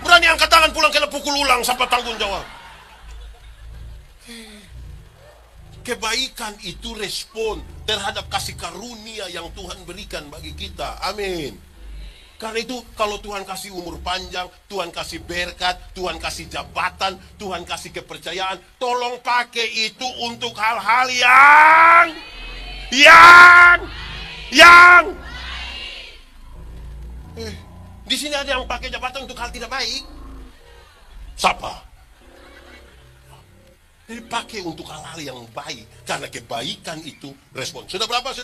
Berani angkat tangan pulang kena pukul ulang sampai tanggung jawab. Kebaikan itu respon terhadap kasih karunia yang Tuhan berikan bagi kita. Amin. Karena itu kalau Tuhan kasih umur panjang, Tuhan kasih berkat, Tuhan kasih jabatan, Tuhan kasih kepercayaan, tolong pakai itu untuk hal-hal yang di sini ada yang pakai jabatan untuk hal tidak baik. Siapa? Dipakai untuk hal-hal yang baik. Karena kebaikan itu respon. Sudah berapa? 1,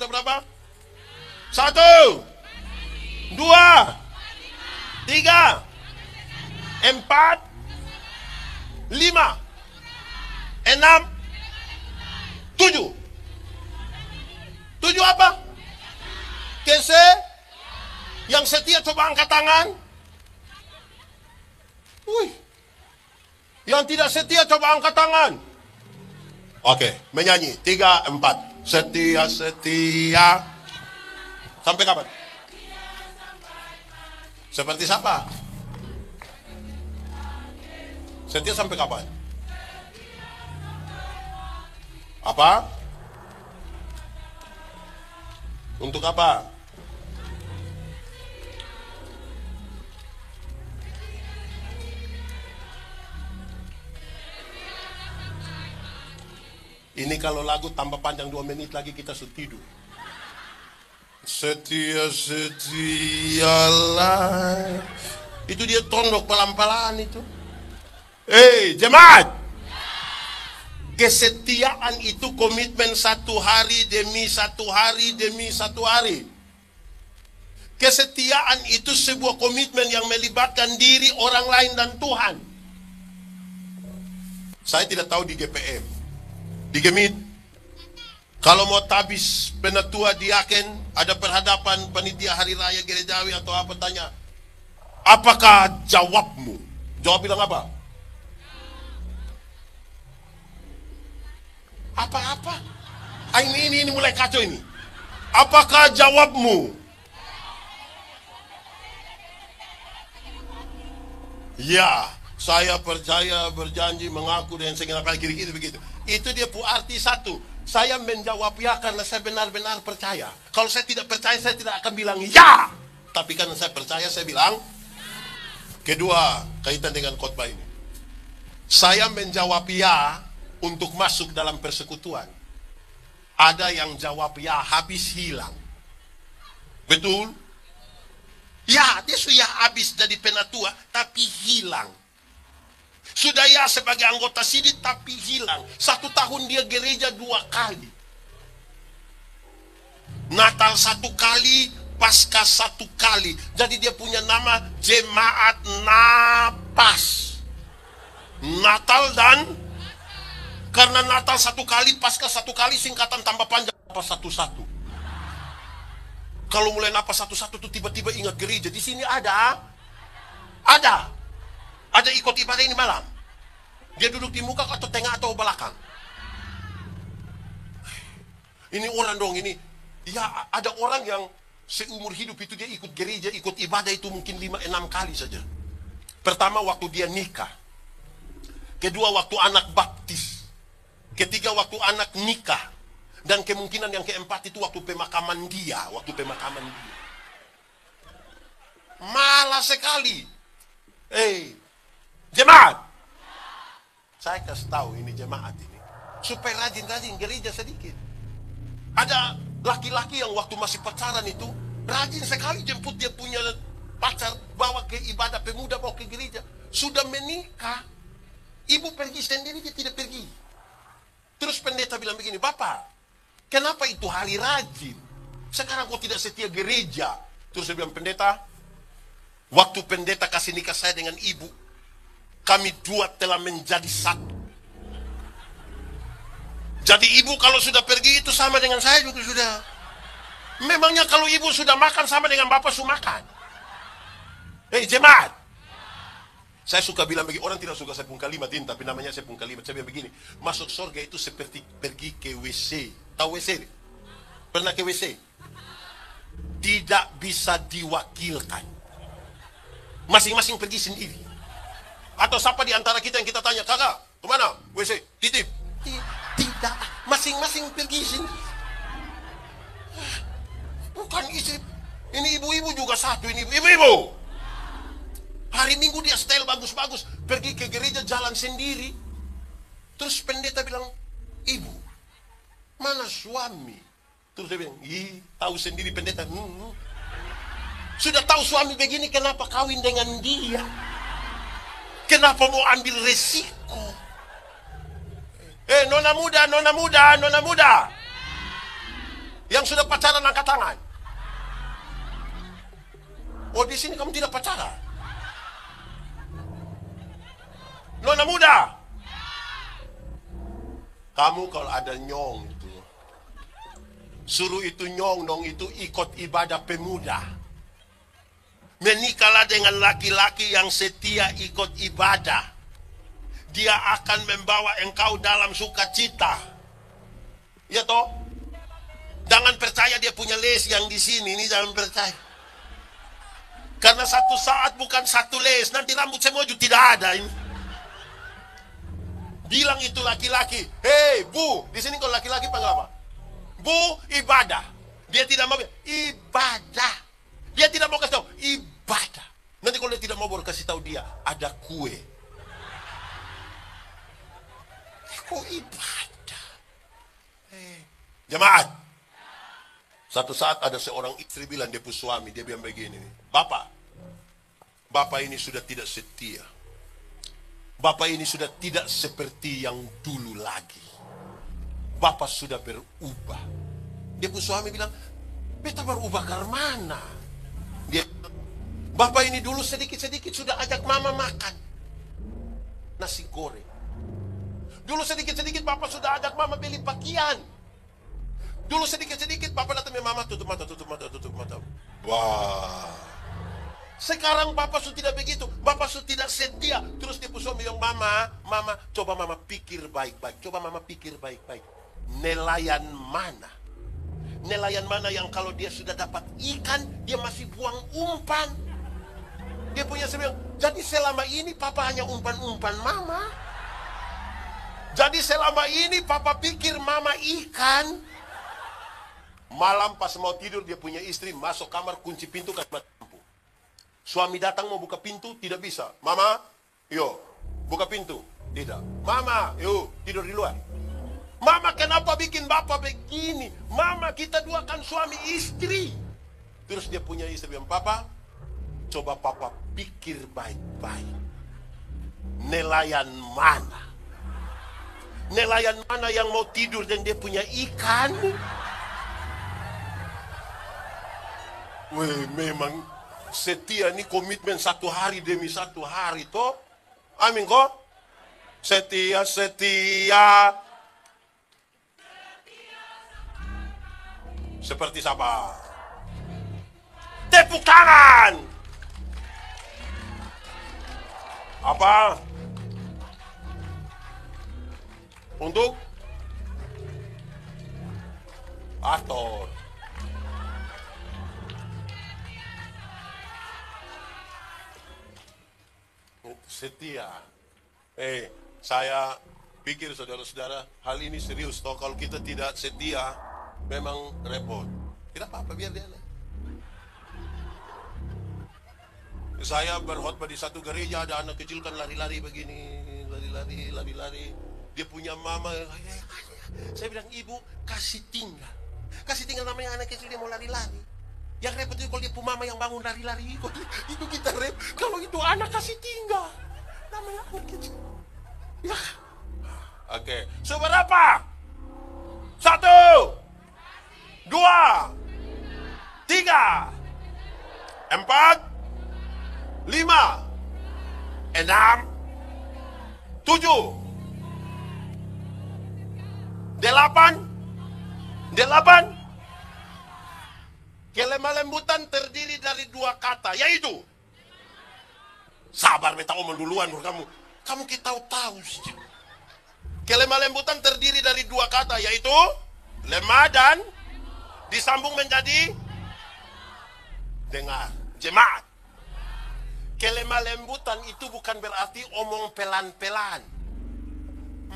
2, 3, 4, 5, 6, 7, 7 apa? Yang setia coba angkat tangan. Yang tidak setia coba angkat tangan. Oke, menyanyi 3, 4. Setia. Sampai kapan? Seperti siapa? Setia sampai kapan? Apa? Untuk apa? Ini kalau lagu tambah panjang 2 menit lagi kita sudah tidur. Setialah. Itu dia tondok pelan-pelan itu. Jemaat. Kesetiaan itu komitmen 1 hari demi 1 hari demi 1 hari. Kesetiaan itu sebuah komitmen yang melibatkan diri, orang lain, dan Tuhan. Saya tidak tahu di GPM. Di Gemit, kalau mau tabis penatua diaken, ada perhadapan panitia hari raya gerejawi atau apa, tanya, apakah jawabmu? Jawab bilang apa? Apa? Ini mulai kacau ini. Apakah jawabmu? Ya, saya percaya, berjanji, mengaku, dan segala kiri-kiri begitu. Itu dia arti 1. Saya menjawab ya karena saya benar-benar percaya. Kalau saya tidak percaya, saya tidak akan bilang ya. Tapi karena saya percaya, saya bilang. Kedua, kaitan dengan khotbah ini. Saya menjawab ya untuk masuk dalam persekutuan. Ada yang jawab ya habis hilang. Betul? Ya, dia sudah habis jadi penatua, tapi hilang. Sudah ya sebagai anggota sidit tapi hilang. 1 tahun dia gereja 2 kali. Natal 1 kali, Paskah 1 kali. Jadi dia punya nama Jemaat Napas. Natal dan karena Natal 1 kali, Paskah 1 kali, singkatan tambah panjang Napas 1-1. Kalau mulai Napas 1-1 tuh tiba-tiba ingat gereja. Di sini ada ikut ibadah ini malam. Dia duduk di muka atau tengah atau belakang? Ini orang dong ini. Ya ada orang yang seumur hidup itu dia ikut gereja, ikut ibadah itu mungkin 5-6 kali saja. Pertama waktu dia nikah. Kedua waktu anak baptis. Ketiga waktu anak nikah. Dan kemungkinan yang keempat itu waktu pemakaman dia. Malas sekali. Jemaat. Saya kasih tahu ini jemaat ini. Supaya rajin-rajin gereja sedikit. Ada laki-laki yang waktu masih pacaran itu rajin sekali jemput dia punya pacar, bawa ke ibadah pemuda, bawa ke gereja. Sudah menikah, ibu pergi sendiri, dia tidak pergi. Terus pendeta bilang begini, Bapak, kenapa itu hari rajin? Sekarang kok tidak setia gereja? Terus dia bilang, pendeta, waktu pendeta kasih nikah saya dengan ibu, kami dua telah menjadi satu. Jadi ibu kalau sudah pergi itu sama dengan saya juga sudah. Memangnya kalau ibu sudah makan sama dengan bapak sudah makan? Jemaat. Saya suka bilang begini, orang tidak suka sepung kalimat ini, tapi namanya sepung kalimat. Saya bilang begini, masuk surga itu seperti pergi ke WC. Tahu WC? Pernah ke WC? Tidak bisa diwakilkan. Masing-masing pergi sendiri. Atau siapa di antara kita yang kita tanya, kakak, kemana? WC, titip. Tidak, masing-masing pergi sendiri. Bukan istri. Ini ibu-ibu juga satu, ini ibu-ibu. Hari Minggu dia style bagus-bagus, pergi ke gereja jalan sendiri. Terus pendeta bilang, ibu, mana suami? Terus dia bilang, tahu sendiri pendeta. Sudah tahu suami begini, kenapa kawin dengan dia? Kenapa mau ambil resiko? Nona muda. Yang sudah pacaran angkat tangan. Oh, di sini kamu tidak pacaran? Nona muda. Kamu kalau ada nyong itu, suruh itu nyong dong itu ikut ibadah pemuda. Menikahlah dengan laki-laki yang setia ikut ibadah. Dia akan membawa engkau dalam sukacita. Ya toh? Jangan percaya dia punya les yang di sini, ini jangan percaya. Karena satu saat bukan satu les, nanti rambut semua juga tidak ada ini. Bilang itu laki-laki, hei bu, di sini kalau laki-laki panggil apa? Bu, ibadah. Dia tidak mau ibadah. Dia tidak mau kasih tahu ibadah. Nanti kalau dia tidak mau baru kasih tahu dia ada kue. Kok ibadah? Jemaat. Satu saat ada seorang istri bilang dia punya suami, dia bilang begini, Bapak ini sudah tidak setia. Bapak ini sudah tidak seperti yang dulu lagi. Bapak sudah berubah. Dia punya suami bilang, beta berubah ke mana? Dia, Bapak ini dulu sedikit-sedikit sudah ajak mama makan nasi goreng. Dulu sedikit-sedikit Bapak sudah ajak mama beli pakaian. Dulu sedikit-sedikit Bapak datang mama tutup mata. Wah. Sekarang Bapak sudah tidak begitu. Bapak sudah tidak setia. Terus dia suami bilang, Mama, coba Mama pikir baik-baik. Coba Mama pikir baik-baik. Nelayan mana? Nelayan mana yang kalau dia sudah dapat ikan, dia masih buang umpan? Dia punya bilang, jadi selama ini Papa hanya umpan-umpan Mama. Jadi selama ini Papa pikir Mama ikan. Malam pas mau tidur dia punya istri masuk kamar kunci pintu kasih lampu. Suami datang mau buka pintu tidak bisa. Mama, yo buka pintu. Tidak. Mama, yo tidur di luar. Mama kenapa bikin Bapak begini? Mama kita dua kan suami istri. Terus dia punya istri bilang, Papa, coba Papa pikir baik-baik. Nelayan mana? Nelayan mana yang mau tidur dan dia punya ikan? Weh, memang setia ini komitmen satu hari demi satu hari toh. Amin kok. Setia. Seperti siapa? Tepuk tangan. Apa? Untuk pastor. Setia. Saya pikir saudara-saudara, hal ini serius. Toh kalau kita tidak setia, memang repot. Tidak apa-apa, biar dia. Saya berkhotbah di satu gereja, ada anak kecil kan lari-lari begini, lari-lari. Dia punya mama. Saya bilang, ibu kasih tinggal. Kasih tinggal namanya anak kecil, dia mau lari-lari. Yang repot itu kalau dia punya mama yang bangun lari-lari. Itu kita repot. Kalau itu anak kasih tinggal. Namanya anak kecil. Ya. Oke. Seberapa? 1, 2, 3, 4, 5, 6, 7, 8. Kelemah lembutan terdiri dari 2 kata, yaitu sabar, beta omong duluan kamu. Kamu kita tahu sih. Kelemah lembutan terdiri dari 2 kata, yaitu lemah dan disambung menjadi dengar, jemaat. Kelemah lembutan itu bukan berarti omong pelan-pelan.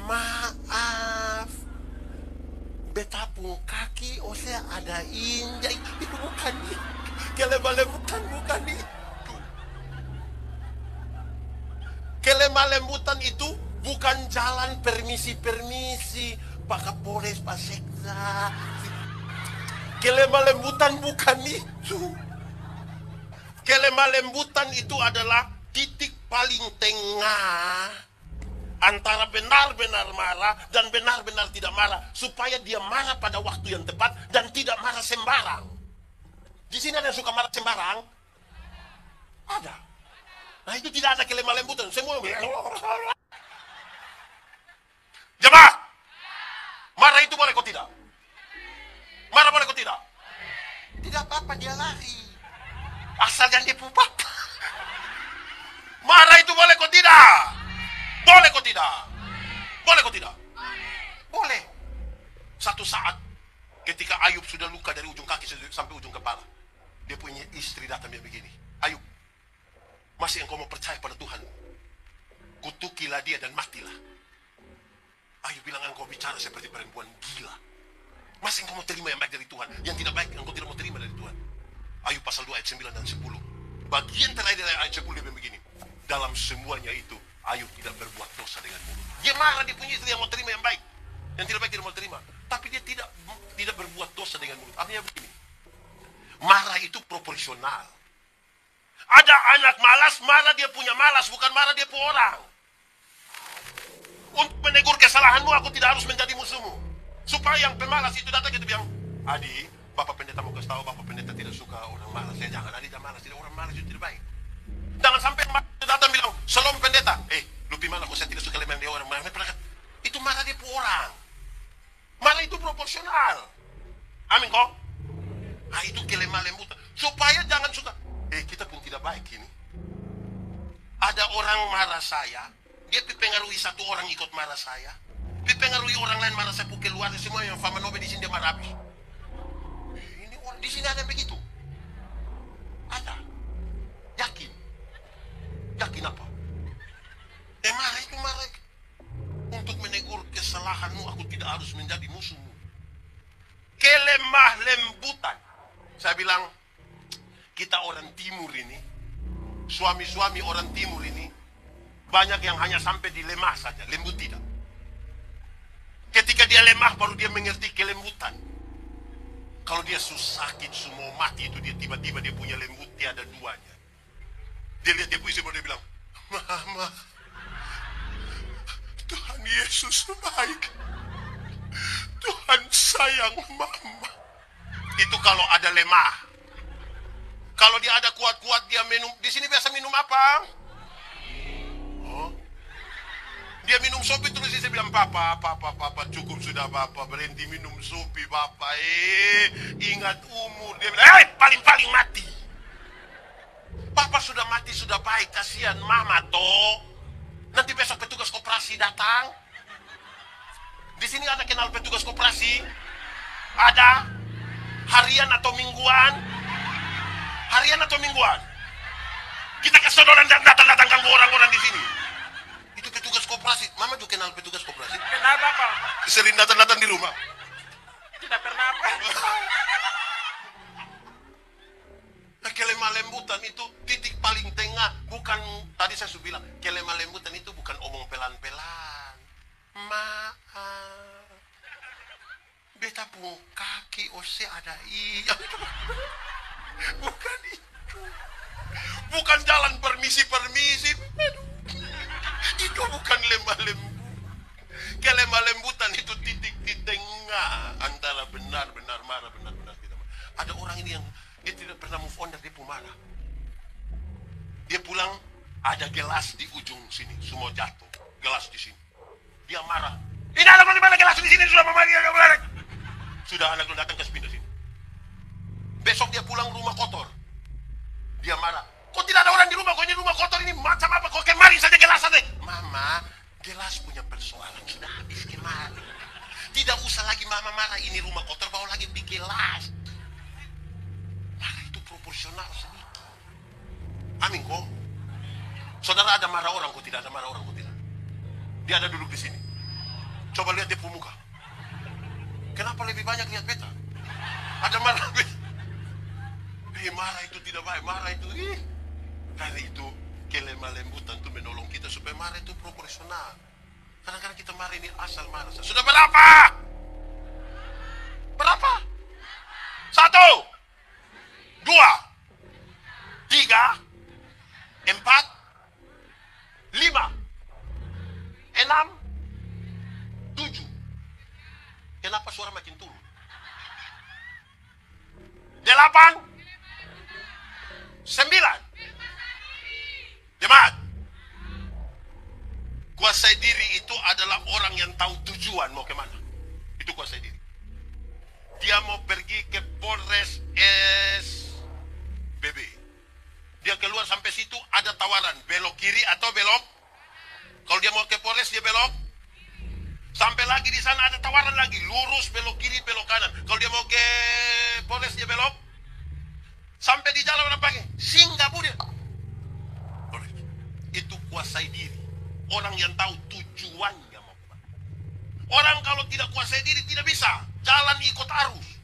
Maaf, beta pun kaki, saya ada injak. Itu bukan itu. Kelemah lembutan bukan itu. Kelemah lembutan itu bukan jalan permisi-permisi, Pak Kapolres, Pak Sekda. Kelemah lembutan bukan itu. Kelemah lembutan itu adalah titik paling tengah antara benar-benar marah dan benar-benar tidak marah, supaya dia marah pada waktu yang tepat dan tidak marah sembarang. Di sini ada yang suka marah sembarang? Ada. Nah, itu tidak ada kelemah lembutan. Semua jemaah, marah itu boleh kok tidak? Marah boleh kok tidak? Tidak apa-apa, dia lari. Asal jangan dia pupat. Marah itu boleh kok tidak? Boleh kok tidak? Boleh kok tidak? Boleh. Satu saat ketika Ayub sudah luka dari ujung kaki sampai ujung kepala, dia punya istri datang dia begini, Ayub, masih engkau mau percaya pada Tuhan? Kutukilah dia dan matilah. Ayub bilang, engkau bicara seperti perempuan gila. Masih engkau mau terima yang baik dari Tuhan? Yang tidak baik engkau tidak mau terima dari Tuhan. Ayub pasal 2 ayat 9 dan 10. Bagian terakhir dari ayat 10 dia begini, dalam semuanya itu Ayub tidak berbuat dosa dengan mulut. Dia marah, dia punya istri yang mau terima yang baik, yang tidak baik tidak mau terima, tapi dia tidak berbuat dosa dengan mulut. Artinya begini, marah itu proporsional. Ada anak malas, marah dia punya malas, bukan marah dia punya orang. Untuk menegur kesalahanmu, aku tidak harus menjadi musuhmu. Supaya yang pemalas itu datang gitu bilang, Adi, Bapak Pendeta mau kasih tahu, Bapak Pendeta tidak suka orang malas. Ya jangan, Adi jangan malas, tidak, orang malas itu tidak baik. Jangan sampai datang bilang, Shalom Pendeta, lupi mana kok saya tidak suka lemah dia orang malas. Itu marah dia punya orang. Marah itu proporsional. Amin kok? Nah, itu kelemah lembutan. Supaya jangan suka, kita pun tidak baik ini. Ada orang marah saya, dia dipengaruhi satu orang ikut marah saya, dipengaruhi orang lain marah saya, pukul luar semua yang fama nobe di sini dia marah habis. Ini orang di sini ada yang begitu. Ada. Yakin? Yakin apa? Marah itu marah. Untuk menegur kesalahanmu, aku tidak harus menjadi musuhmu. Kelemah lembutan. Saya bilang, kita orang timur ini, suami-suami orang timur ini, banyak yang hanya sampai di lemah saja, lembut tidak. Ketika dia lemah, baru dia mengerti kelembutan. Kalau dia sakit, semua mati itu, dia tiba-tiba dia punya lembut, dia ada duanya. Dia lihat dia puisi, baru dia bilang, Mama, Tuhan Yesus baik. Tuhan sayang Mama. Itu kalau ada lemah. Kalau dia ada kuat-kuat, dia minum. Di sini biasa minum apa? Oh. Dia minum sopi terus dia bilang, Papa, cukup sudah Papa, berhenti minum sopi Papa. Ingat umur. Dia bilang, paling-paling mati. Papa sudah mati, sudah baik, kasihan Mama toh. Nanti besok petugas koperasi datang. Di sini ada kenal petugas koperasi? Ada? Harian atau mingguan? Harian atau mingguan? Kita kasih saudara datang ganggu orang-orang di sini. Itu petugas koperasi. Mama juga kenal petugas koperasi? Kenal Bapak? Sering datang di rumah. Tidak pernah apa. Nah, kelemah lembutan itu titik paling tengah. Bukan, tadi saya sudah bilang, kelemah lembutan itu bukan omong pelan-pelan. Maaf. Beta pun kaki ose ada iya. Bukan itu. Bukan jalan permisi-permisi. Itu bukan lemah lembut. Kelemah lembutan itu titik di tengah antara benar-benar marah, benar-benar tidak marah. Ada orang ini yang dia tidak pernah move on dari dia marah. Dia pulang, ada gelas di ujung sini, semua jatuh. Gelas di sini. Dia marah. Ini anak lu di mana gelas di sini sudah memari agak balik. Sudah anak lu datang ke pindah sini. Besok dia pulang rumah kotor. Dia marah. Kok tidak ada orang di rumah? Kok ini rumah kotor ini macam apa? Kok kemari saja gelas saja. Mama, gelas punya persoalan sudah habis kemari. Tidak usah lagi mama marah. Ini rumah kotor bawa lagi di gelas. Marah itu proporsional sedikit. Amin kok. Saudara ada marah orang kok tidak, ada marah orang kok tidak. Dia ada duduk di sini. Coba lihat dia muka. Kenapa lebih banyak lihat beta? Ada marah. Marah itu tidak baik, marah itu. Karena itu kelemah lembutan itu menolong kita supaya marah itu proporsional. Kadang-kadang kita marah ini asal marah. Sudah berapa? Berapa? 1, 2, 3, 4, 5, 6, 7. Kenapa suara makin turun? 8, 9. Jemaat, kuasai diri itu adalah orang yang tahu tujuan mau kemana. Itu kuasai diri. Dia mau pergi ke Polres SBB. Dia keluar sampai situ ada tawaran belok kiri atau belok. Kalau dia mau ke Polres dia belok. Sampai lagi di sana ada tawaran lagi lurus belok kiri belok kanan. Kalau dia mau ke Polres dia belok. Sampai di jalan apa lagi? Singapura. Itu kuasai diri. Orang yang tahu tujuannya mau kemana. Orang kalau tidak kuasai diri tidak bisa jalan ikut arus.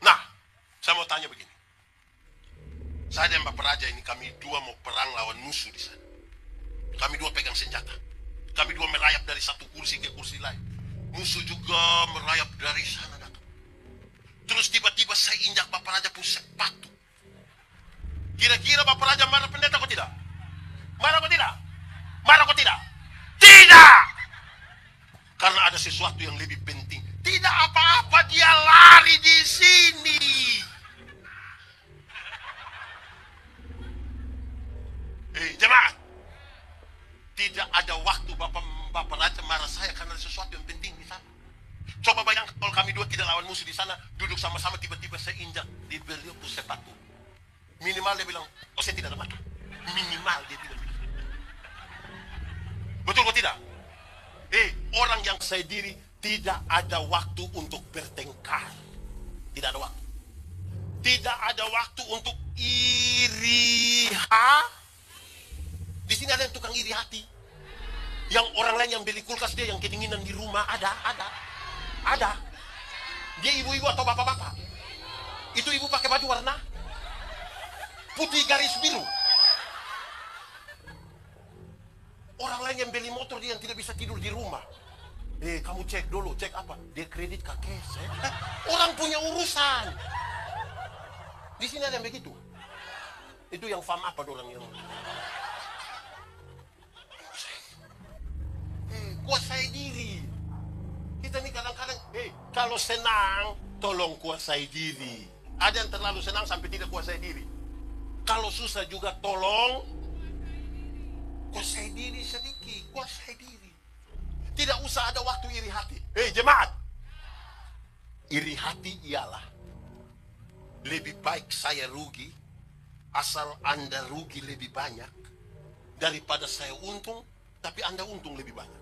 Nah, saya mau tanya begini. Saya dan Bapak Raja ini kami dua mau perang lawan musuh di sana. Kami dua pegang senjata. Kami dua merayap dari satu kursi ke kursi lain. Musuh juga merayap dari sana datang. Terus tiba-tiba saya injak Bapak Raja pun sepatu. Kira-kira Bapak Raja marah pendeta kok tidak? Marah kok tidak? Marah kok tidak? Tidak! Karena ada sesuatu yang lebih penting. Tidak apa-apa dia lari di sini. Jemaat. Tidak ada waktu Bapak Raja marah saya karena ada sesuatu yang penting di sana. Coba bayangkan kalau kami dua tidak lawan musuh di sana, duduk sama-sama tiba-tiba saya injak di beliau pun sepatu. Minimal dia bilang, oh saya tidak ada mata. Minimal dia tidak bilang. Betul kok tidak? Orang yang saya diri tidak ada waktu untuk bertengkar. Tidak ada waktu. Tidak ada waktu untuk iri. Di sini ada yang tukang iri hati. Yang orang lain yang beli kulkas dia yang kedinginan di rumah ada. Dia ibu-ibu atau bapak-bapak. Itu ibu pakai baju warna putih garis biru. Orang lain yang beli motor dia yang tidak bisa tidur di rumah. Kamu cek dulu, cek apa? Dia kredit kakek. Orang punya urusan. Di sini ada yang begitu. Itu yang faham apa orang yang kuasai diri. Kita ini kadang-kadang, kalau senang, tolong kuasai diri. Ada yang terlalu senang sampai tidak kuasai diri. Kalau susah juga tolong kuasai diri sedikit, kuasai diri. Tidak usah ada waktu iri hati. Jemaat, iri hati ialah lebih baik saya rugi, asal Anda rugi lebih banyak, daripada saya untung, tapi Anda untung lebih banyak.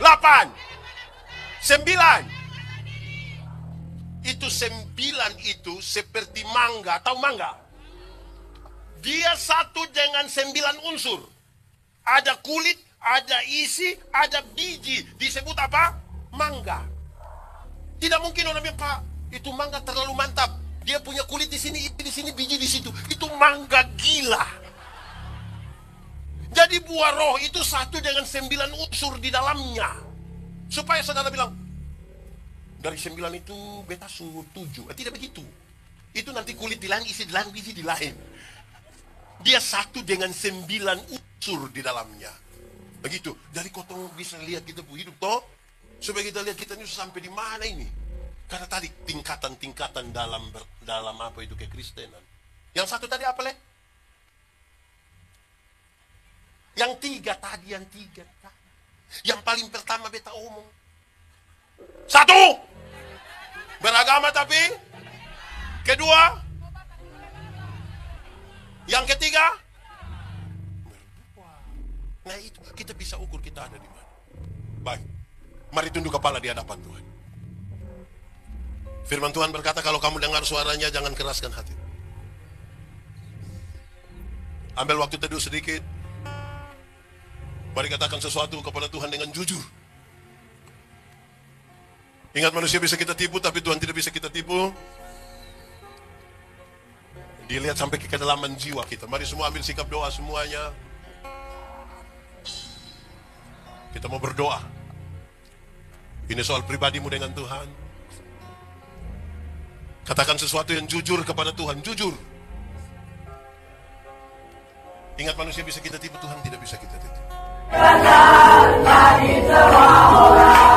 8, 9. Itu 9 itu seperti mangga. Tahu mangga? Dia satu dengan 9 unsur. Ada kulit, ada isi, ada biji. Disebut apa? Mangga. Tidak mungkin orang bilang, Pak, itu mangga terlalu mantap. Dia punya kulit di sini, biji di situ. Itu mangga gila. Jadi buah roh itu satu dengan 9 unsur di dalamnya. Supaya saudara bilang, dari 9 itu beta suruh 7. Tidak begitu. Itu nanti kulit di lain, isi di lain, biji di lain. Dia satu dengan 9 unsur di dalamnya. Begitu. Dari kotong bisa lihat kita hidup toh. Supaya kita lihat kita ini sampai di mana ini. Karena tadi tingkatan-tingkatan dalam apa itu kekristenan. Yang satu tadi apa leh? Yang 3 tadi, yang 3 tadi. Yang paling pertama beta omong. 1, beragama tapi. Kedua, yang ketiga, berdoa. Nah itu kita bisa ukur kita ada di mana. Baik, mari tunduk kepala di hadapan Tuhan. Firman Tuhan berkata, kalau kamu dengar suaranya jangan keraskan hati. Ambil waktu teduh sedikit. Mari katakan sesuatu kepada Tuhan dengan jujur. Ingat, manusia bisa kita tipu, tapi Tuhan tidak bisa kita tipu. Dilihat sampai ke kedalaman jiwa kita. Mari semua ambil sikap doa semuanya. Kita mau berdoa. Ini soal pribadimu dengan Tuhan. Katakan sesuatu yang jujur kepada Tuhan, jujur. Ingat, manusia bisa kita tipu, Tuhan tidak bisa kita tipu. Jangan jadi semua orang.